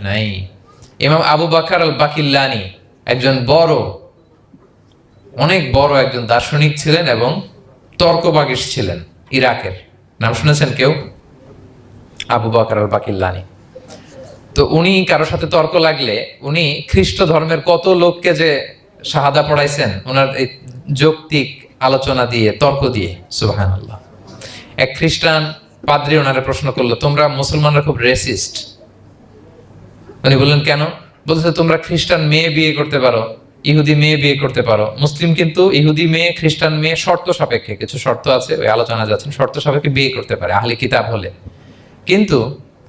নাই। ইমাম আবু বকর আল বাকিল্লানি একজন বড়, অনেক বড় একজন দার্শনিক ছিলেন এবং তর্কবাগীশ ছিলেন, ইরাকের। নাম শুনেছেন কেউ? আবু বকর আল বাকিল্লানি। তো উনি কারোর সাথে তর্ক লাগলে উনি খ্রিস্ট ধর্মের কত লোককে যে শাহাদা পড়াইছেন ওনার এই যৌক্তিক আলোচনা দিয়ে, তর্ক দিয়ে। সুবহানাল্লাহ। এক খ্রিস্টান পাদ্রী ওনারে প্রশ্ন করলো, তোমরা মুসলমানরা খুব রেসিস্ট। উনি বললেন কেন? বলছে তোমরা খ্রিস্টান মেয়ে বিয়ে করতে পারো, ইহুদি মেয়ে বিয়ে করতে পারো, মুসলিম কিন্তু ইহুদি মেয়ে, খ্রিস্টান মেয়ে শর্ত সাপেক্ষে, কিছু শর্ত আছে, ওই আলোচনা যাচ্ছেন, শর্ত সাপেক্ষে বিয়ে করতে পারে আহলি কিতাব হলে। কিন্তু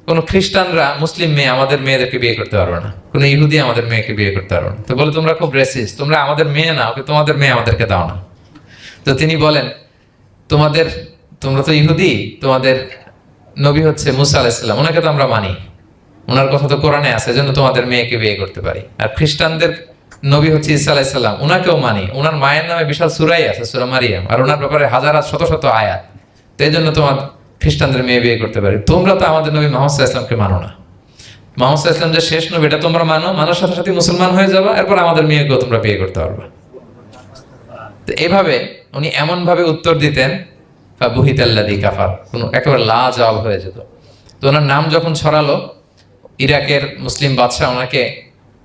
কোন খ্রিস্টানরা মুসলিম মেয়ে আমাদের মেয়েদেরকে বিয়ে করতে পারবে না, কোন ইহুদি আমাদের মেয়েকে বিয়ে করতে পারবে না। তো বলে তোমরা খুব রেসিস্ট, তোমরা আমাদের মেয়ে না, ওকে তোমাদের মেয়ে আমাদেরকে দাও না। তো তিনি বলেন তোমরা তো ইহুদি, তোমাদের নবী হচ্ছে মুসা আলাইহিস সালাম, ওনাকে তো আমরা মানি, ওনার কথা তো কোরআনে আছে, এজন্য তোমাদের মেয়েকে বিয়ে করতে পারি। আর খ্রিস্টানদের নবী হচ্ছে ঈসা আলাইহিস সালাম, ওনাকেও মানি, ওনার মায়ের নামে বিশাল সূরাই আছে, সূরা মারিয়াম, আর ওনার ব্যাপারে হাজার শত শত আয়াত, তো এই জন্য তোমার খ্রিস্টানদের মেয়ে বিয়ে করতে পারি। তোমরা তো আমাদের নবী মুহাম্মদ সাল্লাল্লাহু আলাইহি ওয়াসাল্লামকে মানো না। মুহাম্মদ সাল্লাল্লাহু আলাইহি ওয়াসাল্লাম যে শেষ নবী এটা তোমরা মানো, মানার সাথে সাথে মুসলমান হয়ে যাবে, এরপর আমাদের মেয়েকেও তোমরা বিয়ে করতে পারবে। তো এভাবে উনি এমন ভাবে উত্তর দিতেন, ফাবুহিতাল্লাযী কাফার, কোনো একেবারে লাজবাব হয়ে যেত। তো ওনার নাম যখন ছড়ালো, ইরাকের মুসলিম বাদশাহ ওনাকে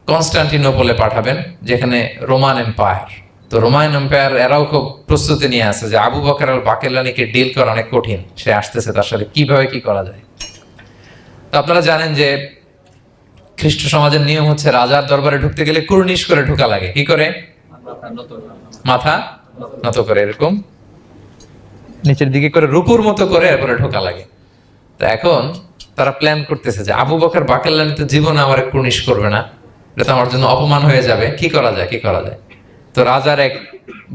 কনস্টান্টিনোপলে পাঠাবেন, যেখানে রোমান এম্পায়ার। তো রোমান এম্পায়ার এরাও খুব প্রস্তুতি নিয়ে আছে যে আবু বকর আল বাকিল্লানিকে ডিল করা অনেক কঠিন, সে আসতেছে, তার সাথে কিভাবে কি করা যায়। তো আপনারা জানেন যে খ্রিস্ট সমাজের নিয়ম হচ্ছে রাজার দরবারে ঢুকতে গেলে কুর্নিশ করে ঢোকা লাগে। কি করে? মাথা নত করে, এরকম নিচের দিকে করে রূপুর মতো করে এরপরে ঢোকা লাগে। তো এখন তারা প্ল্যান করতেছে যে আবু বকর বাকেল্লানি তো জীবনে আমার কুর্নিশ করবে না, এটা তো আমার জন্য অপমান হয়ে যাবে, কি করা যায়। তো রাজার এক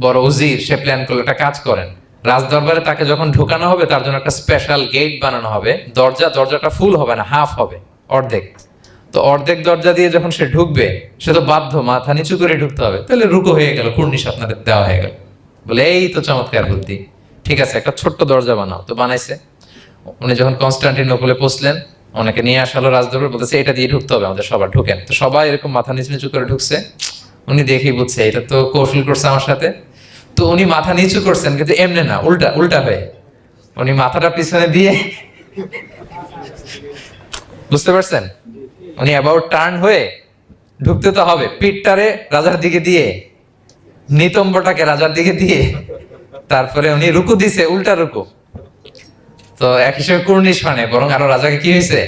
বড় উজির সে প্ল্যান করলো, একটা কাজ করেন, রাজ দরবারে তাকে যখন ঢুকানো হবে তার জন্য একটা স্পেশাল গেট বানানো হবে, দরজাটা ফুল হবে না, হাফ হবে, অর্ধেক। তো অর্ধেক দরজা দিয়ে যখন সে ঢুকবে, সে তো বাধ্য মাথা নিচু করে ঢুকতে হবে, তাহলে রুকু হয়ে গেল, কুর্নিশ আপনাদের দেওয়া হয়ে গেল। বলে এই তো চমৎকার বুদ্ধি, ঠিক আছে একটা ছোট্ট দরজা বানাও। তো বানাইছে। উনি যখন কনস্টান্টিনোপলে পৌঁছলেন, ওনাকে নিয়ে আসালো রাজদরবার, বলতেছে এটা দিয়ে ঢুকতে হবে, আমাদের সবার ঢুকেন। তো সবাই এরকম মাথা নিচু নিচু করে ঢুকছে। উনি দেখেই বুঝছে এটা তো কৌশল করছে আমার সাথে। তো উনি মাথা নিচু করছেন, কিন্তু এমনি না, উল্টা হয়ে উনি মাথাটা পিছনে দিয়ে, বুঝতে পারছেন, উনি অ্যাবাউট টার্ন হয়ে ঢুকতে তো হবে, পিঠটারে রাজার দিকে দিয়ে, নিতম্বটাকে রাজার দিকে দিয়ে, তারপরে উনি রুকু দিছে, উল্টা রুকু। তো এক হিসেবে কুর্নিশ মানে, বরং আরো রাজাকে কি হয়েছে,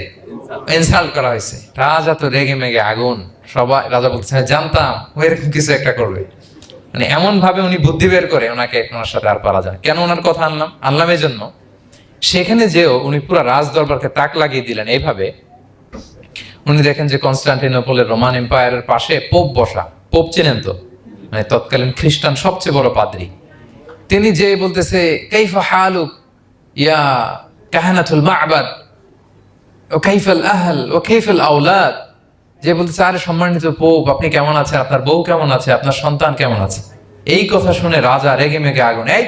ইনসাল্ট করা হয়েছে। রাজা তো রেগে মেগে আগুন। সবাই রাজা বলছে জানতাম ও এরকম কিছু একটা করবে। মানে এমন ভাবে উনি বুদ্ধি বের করে ওনাকে, ওনার সাথে আর পারা যায়। কেন ওনার কথা আনলাম এই জন্য, সেখানে যেও উনি পুরো রাজ দরবারকে তাক লাগিয়ে দিলেন এইভাবে। উনি দেখেন যে কনস্টান্টিনোপলের রোমান এম্পায়ারের পাশে পোপ বসা। পোপ চেনেন তো, মানে তৎকালীন খ্রিস্টান সবচেয়ে বড় পাদ্রী। তিনি যে বলতেছে কাইফা হালুক ইয়া কাহানাতুল মা'বাদ ও কাইফাল আহল ও কাইফাল আওলাদ, যে বলতেছে আরে সম্মানিত পোপ, আপনি কেমন আছেন, আপনার বউ কেমন আছে, আপনার সন্তান কেমন আছে। এই কথা শুনে রাজা রেগে মেগে আগুন। এই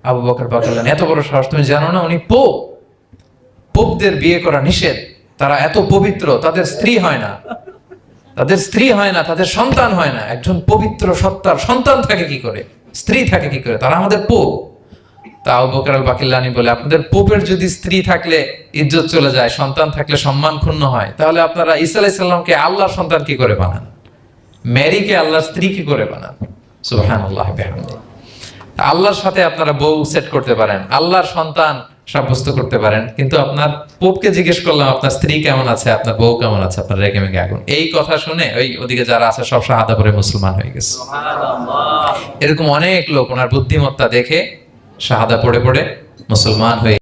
আবু বকর বাকেল্লানি, এত বড় সাহস, তুমি জানো না উনি পোপ? পোপদের বিয়ে করা নিষেধ, তারা এত পবিত্র, তাদের স্ত্রী হয় না, তাদের সন্তান হয় না। একজন পবিত্র সত্তার সন্তান থাকে কি করে, স্ত্রী থাকে কি করে, তারা আমাদের পোপ। তা আবু বকর আল বাকিল্লানি বলে, আপনাদের পোপের যদি স্ত্রী থাকলে ইজ্জত চলে যায়, সন্তান থাকলে সম্মান ক্ষুণ্ণ হয়, তাহলে আপনারা ঈসা আলাইহিস সালামকে আল্লাহর সন্তান কি করে বানান, মেরিকে আল্লাহর স্ত্রী কি করে বানান। সুবহানাল্লাহ বিহামদিহি। আল্লাহর সাথে আপনারা বউ সেট করতে পারেন, আল্লাহর সন্তান সাব্যস্ত করতে পারেন, কিন্তু আপনার পোপকে জিজ্ঞেস করলাম আপনার স্ত্রী কেমন আছে, আপনার বউ কেমন আছে, আপনার রেগে মেগে আগুন। এই কথা শুনে ওই ওদিকে যারা আছে সব শাহাদা পড়ে মুসলমান হয়ে গেছে। এরকম অনেক লোক ওনার বুদ্ধিমত্তা দেখে শাহাদা পড়ে মুসলমান হয়ে